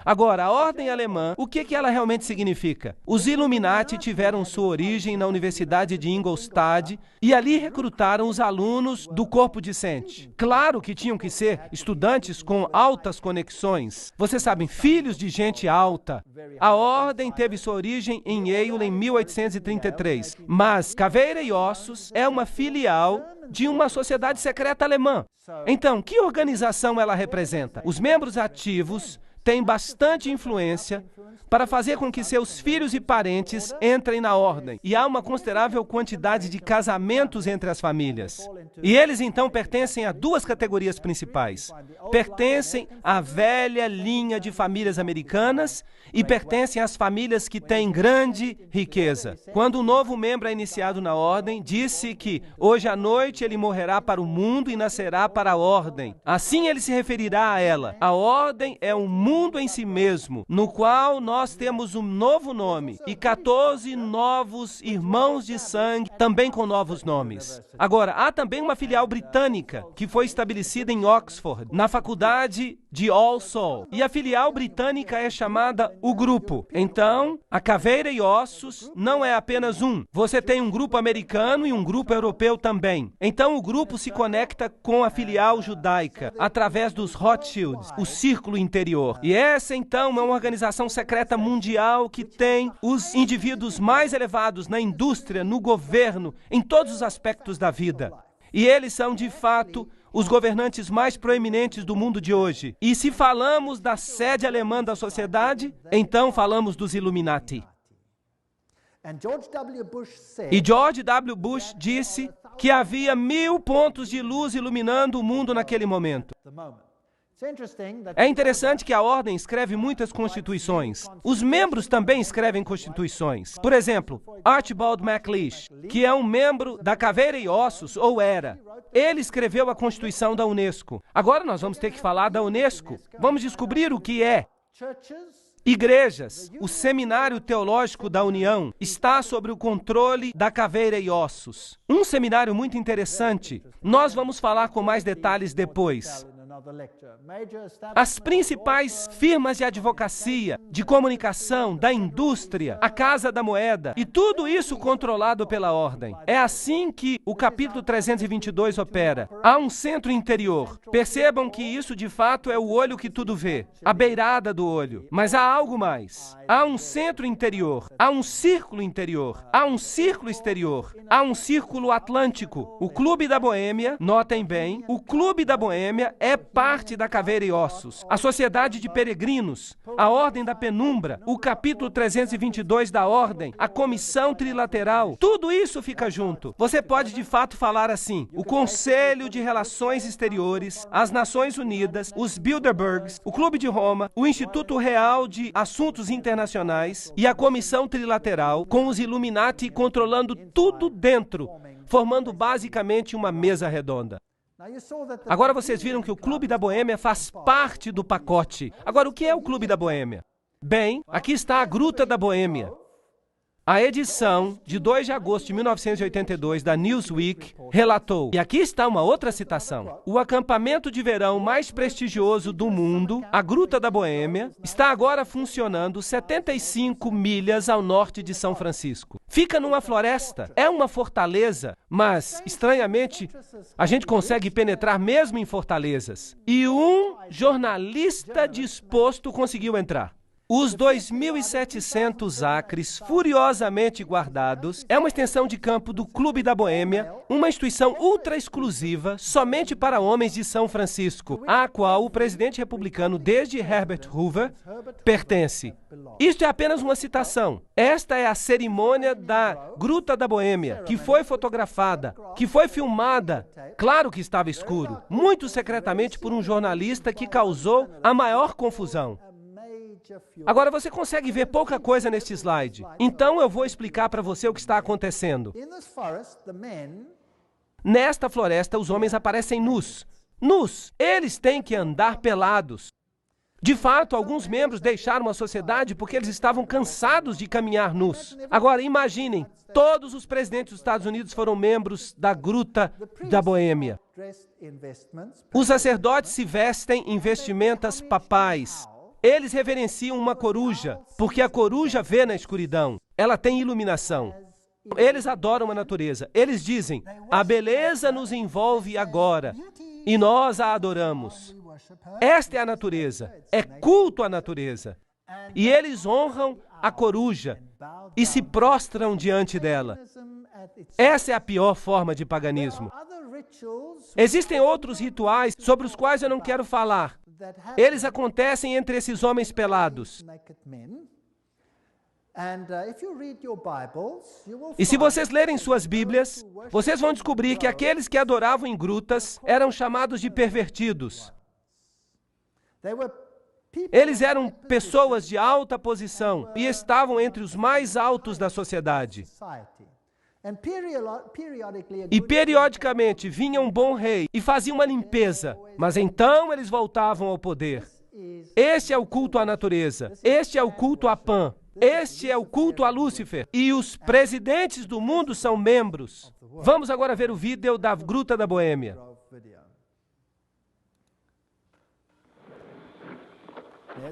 A: Agora, a ordem alemã, o que ela realmente significa? Os Illuminati tiveram sua origem na Universidade de Ingolstadt e ali recrutaram os alunos do corpo discente. Claro que tinham que ser estudantes com altas conexões. Vocês sabem, filhos de gente alta. A ordem teve sua origem em Yale em 1833, mas Caveira e Ossos é uma filial de uma sociedade secreta alemã. Então, que organização ela representa? Os membros ativos têm bastante influência para fazer com que seus filhos e parentes entrem na ordem. E há uma considerável quantidade de casamentos entre as famílias. E eles, então, pertencem a duas categorias principais. Pertencem à velha linha de famílias americanas e pertencem às famílias que têm grande riqueza. Quando um novo membro é iniciado na ordem, disse que hoje à noite ele morrerá para o mundo e nascerá para a ordem. Assim ele se referirá a ela. A ordem é um mundo em si mesmo, no qual nós temos um novo nome e 14 novos irmãos de sangue, também com novos nomes. Agora, há também uma filial britânica que foi estabelecida em Oxford, na faculdade de All Souls. E a filial britânica é chamada o Grupo. Então, a Caveira e Ossos não é apenas um. Você tem um grupo americano e um grupo europeu também. Então, o grupo se conecta com a filial judaica através dos Rothschilds, o círculo interior. E essa, então, é uma organização secreta mundial que tem os indivíduos mais elevados na indústria, no governo, em todos os aspectos da vida. E eles são, de fato, os governantes mais proeminentes do mundo de hoje. E se falamos da sede alemã da sociedade, então falamos dos Illuminati. E George W. Bush disse que havia 1000 pontos de luz iluminando o mundo naquele momento. É interessante que a ordem escreve muitas constituições. Os membros também escrevem constituições. Por exemplo, Archibald MacLeish, que é um membro da Caveira e Ossos, ou era. Ele escreveu a Constituição da Unesco. Agora nós vamos ter que falar da Unesco. Vamos descobrir o que é. Igrejas, o Seminário Teológico da União, está sob o controle da Caveira e Ossos. Um seminário muito interessante. Nós vamos falar com mais detalhes depois. As principais firmas de advocacia, de comunicação, da indústria, a Casa da Moeda, e tudo isso controlado pela ordem. É assim que o capítulo 322 opera. Há um centro interior. Percebam que isso de fato é o olho que tudo vê, a beirada do olho. Mas há algo mais. Há um centro interior, há um círculo interior, há um círculo exterior, há um círculo atlântico. O Clube da Boêmia, notem bem, o Clube da Boêmia é parte da Caveira e Ossos, a Sociedade de Peregrinos, a Ordem da Penumbra, o capítulo 322 da Ordem, a Comissão Trilateral, tudo isso fica junto. Você pode de fato falar assim: o Conselho de Relações Exteriores, as Nações Unidas, os Bilderbergs, o Clube de Roma, o Instituto Real de Assuntos Internacionais e a Comissão Trilateral, com os Illuminati controlando tudo dentro, formando basicamente uma mesa redonda. Agora vocês viram que o Clube da Boêmia faz parte do pacote. Agora, o que é o Clube da Boêmia? Bem, aqui está a Gruta da Boêmia. A edição de 2 de agosto de 1982 da Newsweek relatou, e aqui está uma outra citação: o acampamento de verão mais prestigioso do mundo, a Gruta da Boêmia, está agora funcionando 75 milhas ao norte de São Francisco. Fica numa floresta, é uma fortaleza, mas, estranhamente, a gente consegue penetrar mesmo em fortalezas. E um jornalista disposto conseguiu entrar. Os 2.700 acres furiosamente guardados é uma extensão de campo do Clube da Boêmia, uma instituição ultra exclusiva somente para homens de São Francisco, à qual o presidente republicano desde Herbert Hoover pertence. Isto é apenas uma citação. Esta é a cerimônia da Gruta da Boêmia, que foi fotografada, que foi filmada. Claro que estava escuro, muito secretamente por um jornalista que causou a maior confusão. Agora, você consegue ver pouca coisa neste slide. Então, eu vou explicar para você o que está acontecendo. Nesta floresta, os homens aparecem nus. Nus! Eles têm que andar pelados. De fato, alguns membros deixaram a sociedade porque eles estavam cansados de caminhar nus. Agora, imaginem, todos os presidentes dos Estados Unidos foram membros da Gruta da Boêmia. Os sacerdotes se vestem em vestimentas papais. Eles reverenciam uma coruja, porque a coruja vê na escuridão. Ela tem iluminação. Eles adoram a natureza. Eles dizem: a beleza nos envolve agora, e nós a adoramos. Esta é a natureza. É culto à natureza. E eles honram a coruja e se prostram diante dela. Essa é a pior forma de paganismo. Existem outros rituais sobre os quais eu não quero falar. Eles acontecem entre esses homens pelados. E se vocês lerem suas Bíblias, vocês vão descobrir que aqueles que adoravam em grutas eram chamados de pervertidos. Eles eram pessoas de alta posição e estavam entre os mais altos da sociedade. E periodicamente vinha um bom rei e fazia uma limpeza, mas então eles voltavam ao poder. Este é o culto à natureza, este é o culto a Pan, este é o culto a Lúcifer, e os presidentes do mundo são membros. Vamos agora ver o vídeo da Gruta da Boêmia.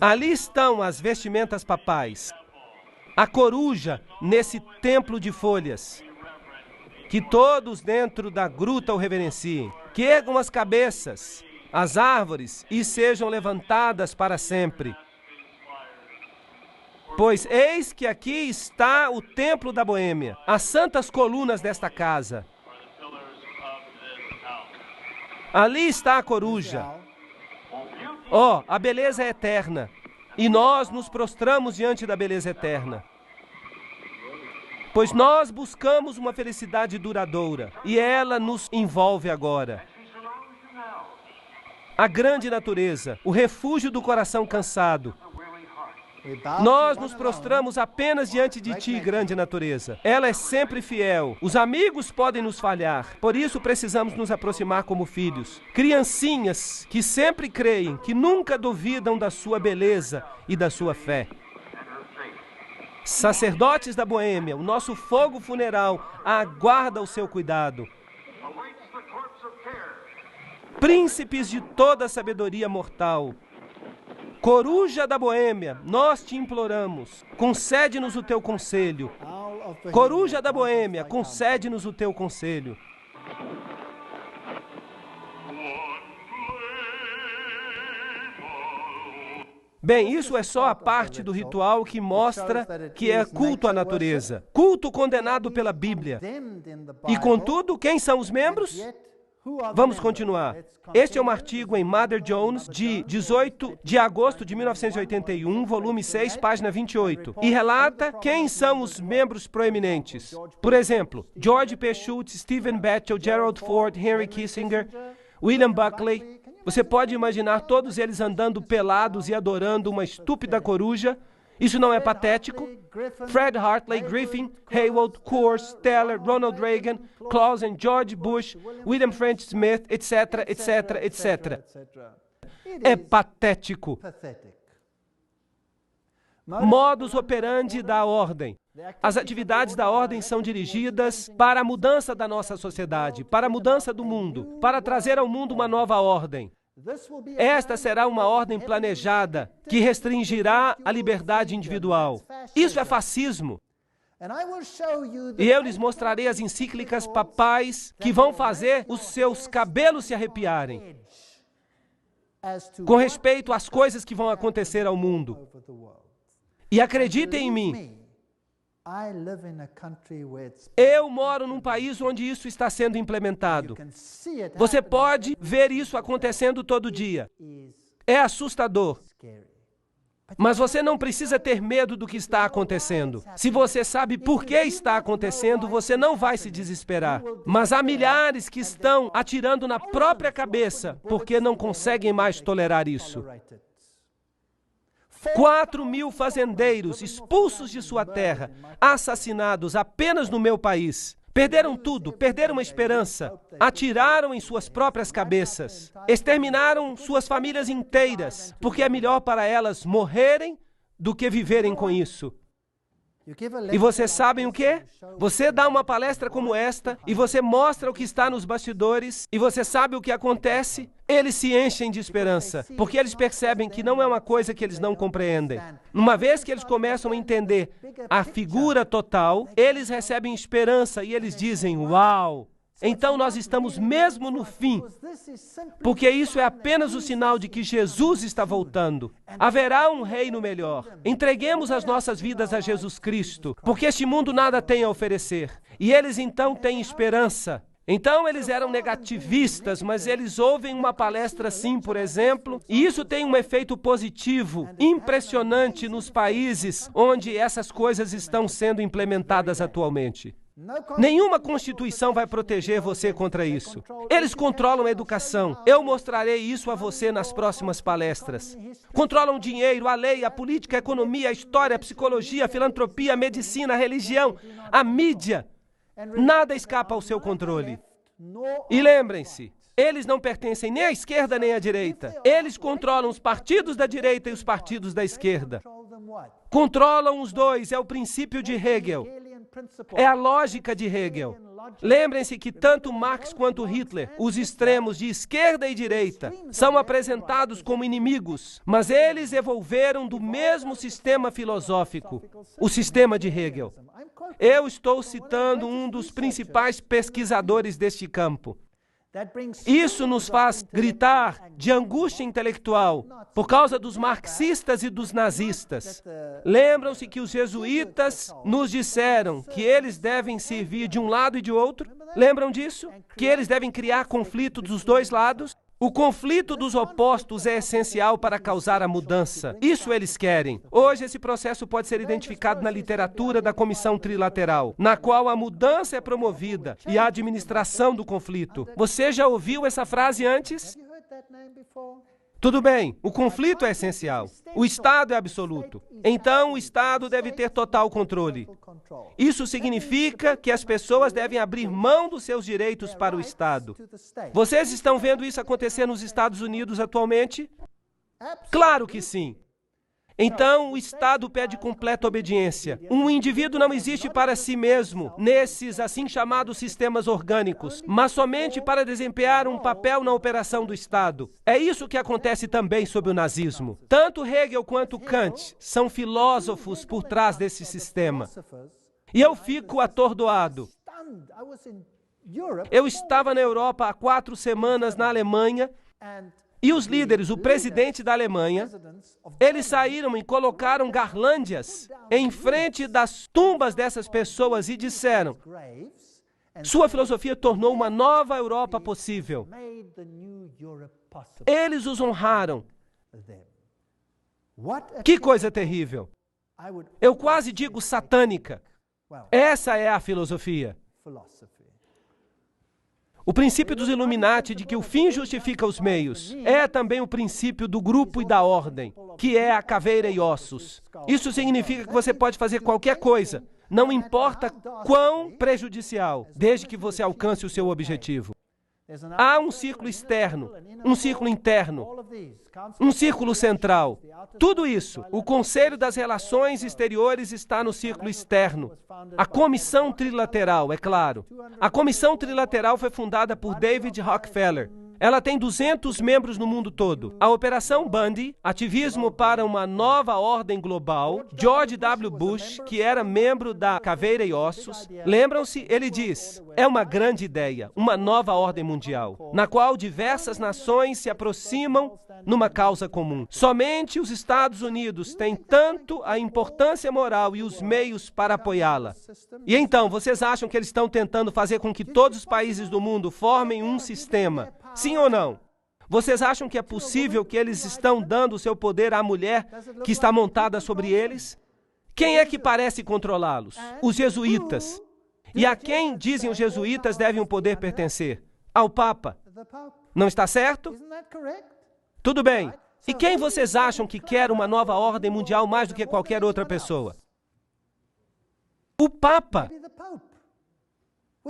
A: Ali estão as vestimentas papais, a coruja nesse templo de folhas. Que todos dentro da gruta o reverenciem, que ergam as cabeças, as árvores, e sejam levantadas para sempre. Pois eis que aqui está o templo da Boêmia, as santas colunas desta casa. Ali está a coruja. Ó, a beleza é eterna, e nós nos prostramos diante da beleza eterna. Pois nós buscamos uma felicidade duradoura, e ela nos envolve agora. A grande natureza, o refúgio do coração cansado. Nós nos prostramos apenas diante de ti, grande natureza. Ela é sempre fiel. Os amigos podem nos falhar, por isso precisamos nos aproximar como filhos. Criancinhas que sempre creem, que nunca duvidam da sua beleza e da sua fé. Sacerdotes da Boêmia, o nosso fogo funeral aguarda o seu cuidado. Príncipes de toda a sabedoria mortal, coruja da Boêmia, nós te imploramos, concede-nos o teu conselho. Coruja da Boêmia, concede-nos o teu conselho. Bem, isso é só a parte do ritual que mostra que é culto à natureza. Culto condenado pela Bíblia. E contudo, quem são os membros? Vamos continuar. Este é um artigo em Mother Jones, de 18 de agosto de 1981, volume 6, página 28, e relata quem são os membros proeminentes. Por exemplo, George P. Schultz, Stephen Batchel, Gerald Ford, Henry Kissinger, William Buckley. Você pode imaginar todos eles andando pelados e adorando uma estúpida coruja? Isso não é patético? Fred Hartley, Griffin, Haywood, Coors, Teller, Ronald Reagan, Clausen, George Bush, William French Smith, etc., etc., etc. É patético. Modus operandi da ordem. As atividades da ordem são dirigidas para a mudança da nossa sociedade, para a mudança do mundo, para trazer ao mundo uma nova ordem. Esta será uma ordem planejada que restringirá a liberdade individual. Isso é fascismo. E eu lhes mostrarei as encíclicas papais que vão fazer os seus cabelos se arrepiarem com respeito às coisas que vão acontecer ao mundo. E acreditem em mim, eu moro num país onde isso está sendo implementado. Você pode ver isso acontecendo todo dia. É assustador. Mas você não precisa ter medo do que está acontecendo. Se você sabe por que está acontecendo, você não vai se desesperar. Mas há milhares que estão atirando na própria cabeça porque não conseguem mais tolerar isso. 4.000 fazendeiros expulsos de sua terra, assassinados apenas no meu país. Perderam tudo, perderam a esperança, atiraram em suas próprias cabeças, exterminaram suas famílias inteiras, porque é melhor para elas morrerem do que viverem com isso. E vocês sabem o quê? Você dá uma palestra como esta e você mostra o que está nos bastidores e você sabe o que acontece? Eles se enchem de esperança, porque eles percebem que não é uma coisa que eles não compreendem. Uma vez que eles começam a entender a figura total, eles recebem esperança e eles dizem, uau! Então nós estamos mesmo no fim, porque isso é apenas o sinal de que Jesus está voltando. Haverá um reino melhor. Entreguemos as nossas vidas a Jesus Cristo, porque este mundo nada tem a oferecer. E eles então têm esperança. Então, eles eram negativistas, mas eles ouvem uma palestra assim, por exemplo, e isso tem um efeito positivo, impressionante nos países onde essas coisas estão sendo implementadas atualmente. Nenhuma constituição vai proteger você contra isso. Eles controlam a educação. Eu mostrarei isso a você nas próximas palestras. Controlam o dinheiro, a lei, a política, a economia, a história, a psicologia, a filantropia, a medicina, a religião, a mídia. Nada escapa ao seu controle. E lembrem-se, eles não pertencem nem à esquerda nem à direita. Eles controlam os partidos da direita e os partidos da esquerda. Controlam os dois, é o princípio de Hegel. É a lógica de Hegel. Lembrem-se que tanto Marx quanto Hitler, os extremos de esquerda e direita, são apresentados como inimigos, mas eles evolveram do mesmo sistema filosófico, o sistema de Hegel. Eu estou citando um dos principais pesquisadores deste campo. Isso nos faz gritar de angústia intelectual por causa dos marxistas e dos nazistas. Lembram-se que os jesuítas nos disseram que eles devem servir de um lado e de outro? Lembram disso? Que eles devem criar conflito dos dois lados? O conflito dos opostos é essencial para causar a mudança. Isso eles querem. Hoje, esse processo pode ser identificado na literatura da Comissão Trilateral, na qual a mudança é promovida e a administração do conflito. Você já ouviu essa frase antes? Tudo bem, o conflito é essencial. O Estado é absoluto. Então, o Estado deve ter total controle. Isso significa que as pessoas devem abrir mão dos seus direitos para o Estado. Vocês estão vendo isso acontecer nos Estados Unidos atualmente? Claro que sim. Então, o Estado pede completa obediência. Um indivíduo não existe para si mesmo, nesses assim chamados sistemas orgânicos, mas somente para desempenhar um papel na operação do Estado. É isso que acontece também sob o nazismo. Tanto Hegel quanto Kant são filósofos por trás desse sistema. E eu fico atordoado. Eu estava na Europa há 4 semanas, na Alemanha, e os líderes, o presidente da Alemanha, eles saíram e colocaram garlândias em frente das tumbas dessas pessoas e disseram: sua filosofia tornou uma nova Europa possível. Eles os honraram. Que coisa terrível. Eu quase digo satânica. Essa é a filosofia. O princípio dos Illuminati de que o fim justifica os meios é também o princípio do grupo e da ordem, que é a caveira e ossos. Isso significa que você pode fazer qualquer coisa, não importa quão prejudicial, desde que você alcance o seu objetivo. Há um círculo externo, um círculo interno, um círculo central. Tudo isso, o Conselho das Relações Exteriores está no círculo externo. A Comissão Trilateral, é claro. A Comissão Trilateral foi fundada por David Rockefeller. Ela tem 200 membros no mundo todo. A Operação Bundy, ativismo para uma nova ordem global. George W. Bush, que era membro da Caveira e Ossos. Lembram-se? Ele diz: é uma grande ideia, uma nova ordem mundial, na qual diversas nações se aproximam numa causa comum. Somente os Estados Unidos têm tanto a importância moral e os meios para apoiá-la. E então, vocês acham que eles estão tentando fazer com que todos os países do mundo formem um sistema? Sim ou não? Vocês acham que é possível que eles estão dando o seu poder à mulher que está montada sobre eles? Quem é que parece controlá-los? Os jesuítas. E a quem dizem os jesuítas devem o poder pertencer? Ao Papa. Não está certo? Tudo bem. E quem vocês acham que quer uma nova ordem mundial mais do que qualquer outra pessoa? O Papa.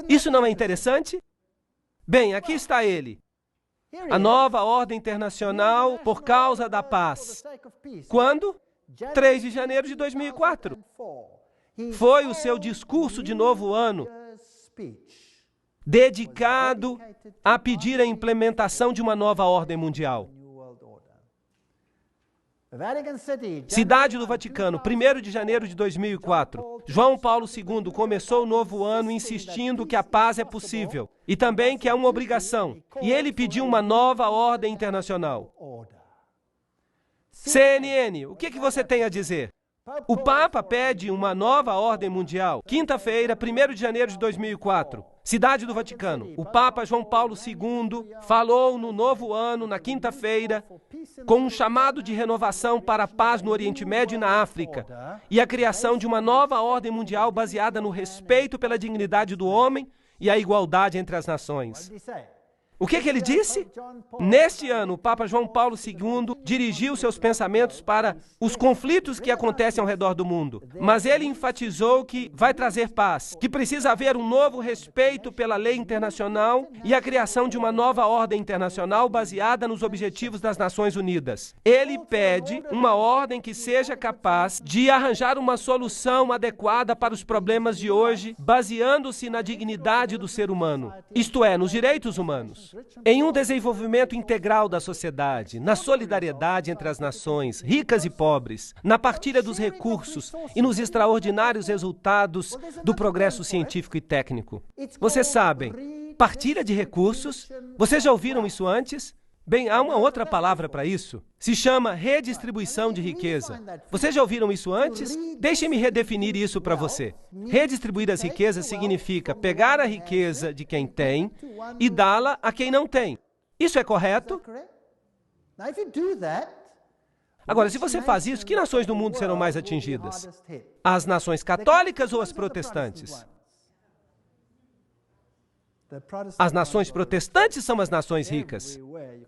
A: Isso não é interessante? Bem, aqui está ele. A nova ordem internacional por causa da paz. Quando? 3 de janeiro de 2004. Foi o seu discurso de novo ano, dedicado a pedir a implementação de uma nova ordem mundial. Cidade do Vaticano, 1º de janeiro de 2004. João Paulo II começou o novo ano insistindo que a paz é possível e também que é uma obrigação. E ele pediu uma nova ordem internacional. CNN, o que você tem a dizer? O Papa pede uma nova ordem mundial. Quinta-feira, 1º de janeiro de 2004, Cidade do Vaticano. O Papa João Paulo II falou no novo ano, na quinta-feira, com um chamado de renovação para a paz no Oriente Médio e na África, e a criação de uma nova ordem mundial baseada no respeito pela dignidade do homem e a igualdade entre as nações. O que ele disse? Neste ano, o Papa João Paulo II dirigiu seus pensamentos para os conflitos que acontecem ao redor do mundo. Mas ele enfatizou que vai trazer paz, que precisa haver um novo respeito pela lei internacional e a criação de uma nova ordem internacional baseada nos objetivos das Nações Unidas. Ele pede uma ordem que seja capaz de arranjar uma solução adequada para os problemas de hoje, baseando-se na dignidade do ser humano, isto é, nos direitos humanos. Em um desenvolvimento integral da sociedade, na solidariedade entre as nações, ricas e pobres, na partilha dos recursos e nos extraordinários resultados do progresso científico e técnico. Vocês sabem, partilha de recursos, vocês já ouviram isso antes? Bem, há uma outra palavra para isso. Se chama redistribuição de riqueza. Vocês já ouviram isso antes? Deixe-me redefinir isso para você. Redistribuir as riquezas significa pegar a riqueza de quem tem e dá-la a quem não tem. Isso é correto? Agora, se você faz isso, que nações do mundo serão mais atingidas? As nações católicas ou as protestantes? As nações protestantes são as nações ricas.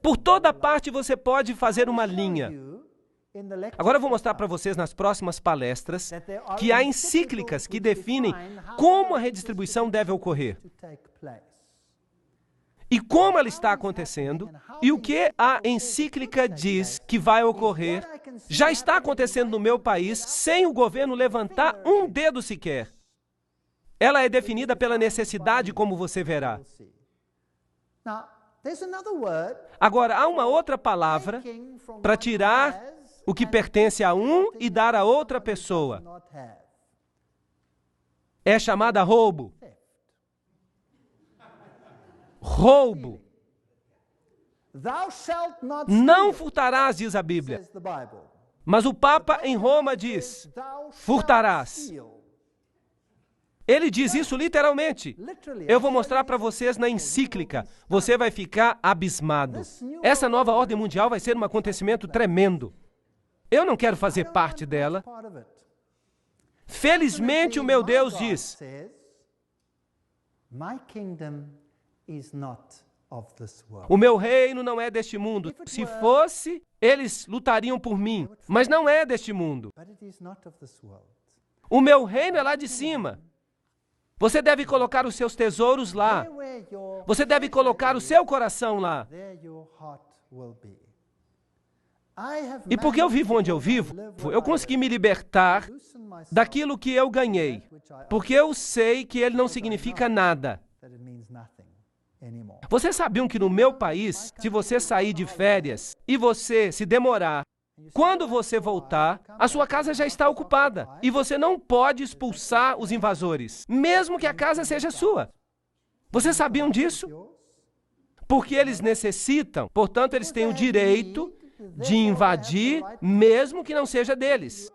A: Por toda parte você pode fazer uma linha. Agora eu vou mostrar para vocês nas próximas palestras que há encíclicas que definem como a redistribuição deve ocorrer. E como ela está acontecendo, e o que a encíclica diz que vai ocorrer, já está acontecendo no meu país sem o governo levantar um dedo sequer. Ela é definida pela necessidade, como você verá. Agora, há uma outra palavra para tirar o que pertence a um e dar a outra pessoa. É chamada roubo. Roubo. Não furtarás, diz a Bíblia. Mas o Papa em Roma diz, furtarás. Ele diz isso literalmente. Eu vou mostrar para vocês na encíclica. Você vai ficar abismado. Essa nova ordem mundial vai ser um acontecimento tremendo. Eu não quero fazer parte dela. Felizmente, o meu Deus diz, o meu reino não é deste mundo. Se fosse, eles lutariam por mim. Mas não é deste mundo. O meu reino é lá de cima. Você deve colocar os seus tesouros lá. Você deve colocar o seu coração lá. E porque eu vivo onde eu vivo, eu consegui me libertar daquilo que eu ganhei. Porque eu sei que ele não significa nada. Vocês sabiam que no meu país, se você sair de férias e você se demorar, quando você voltar, a sua casa já está ocupada e você não pode expulsar os invasores, mesmo que a casa seja sua. Vocês sabiam disso? Porque eles necessitam, portanto, eles têm o direito de invadir, mesmo que não seja deles.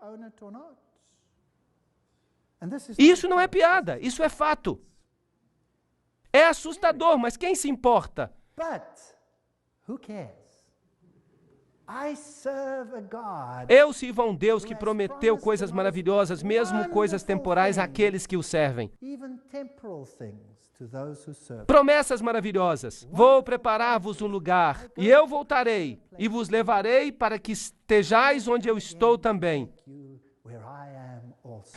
A: Isso não é piada, isso é fato. É assustador, mas quem se importa? Eu sirvo a um Deus que prometeu coisas maravilhosas, mesmo coisas temporais, àqueles que o servem. Promessas maravilhosas. Vou preparar-vos um lugar, e eu voltarei, e vos levarei para que estejais onde eu estou também.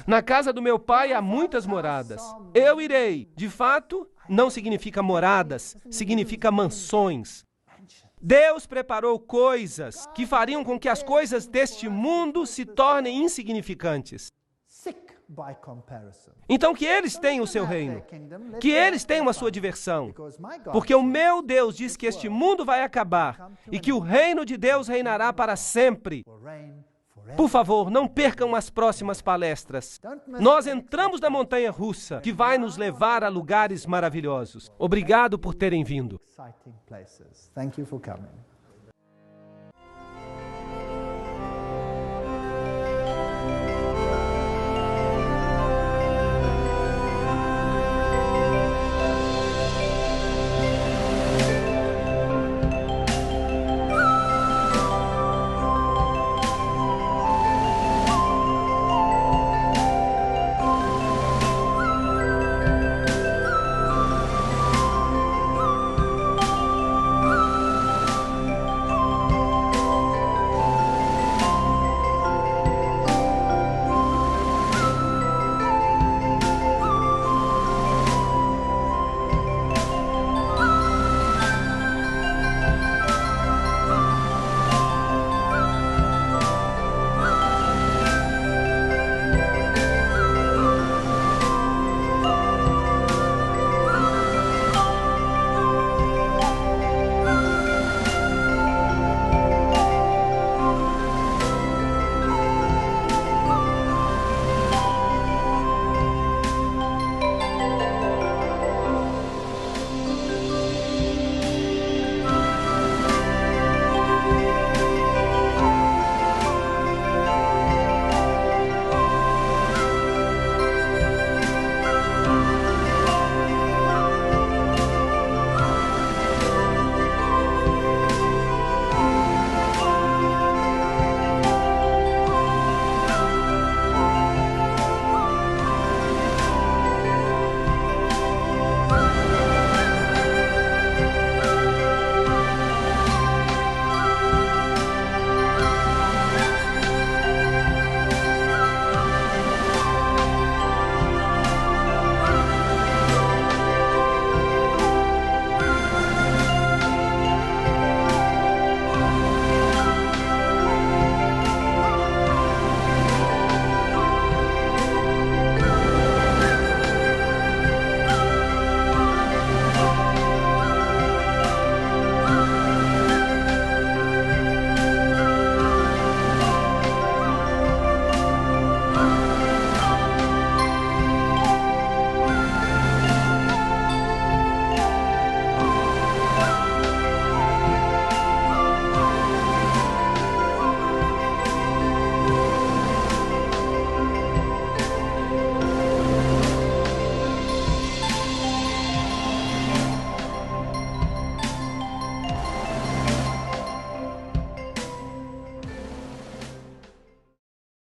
A: Na casa do meu pai há muitas moradas. Eu irei. De fato, não significa moradas, significa mansões. Deus preparou coisas que fariam com que as coisas deste mundo se tornem insignificantes. Então que eles tenham o seu reino, que eles tenham a sua diversão, porque o meu Deus diz que este mundo vai acabar e que o reino de Deus reinará para sempre. Por favor, não percam as próximas palestras. Nós entramos na montanha russa, que vai nos levar a lugares maravilhosos. Obrigado por terem vindo.
B: Thank you for coming.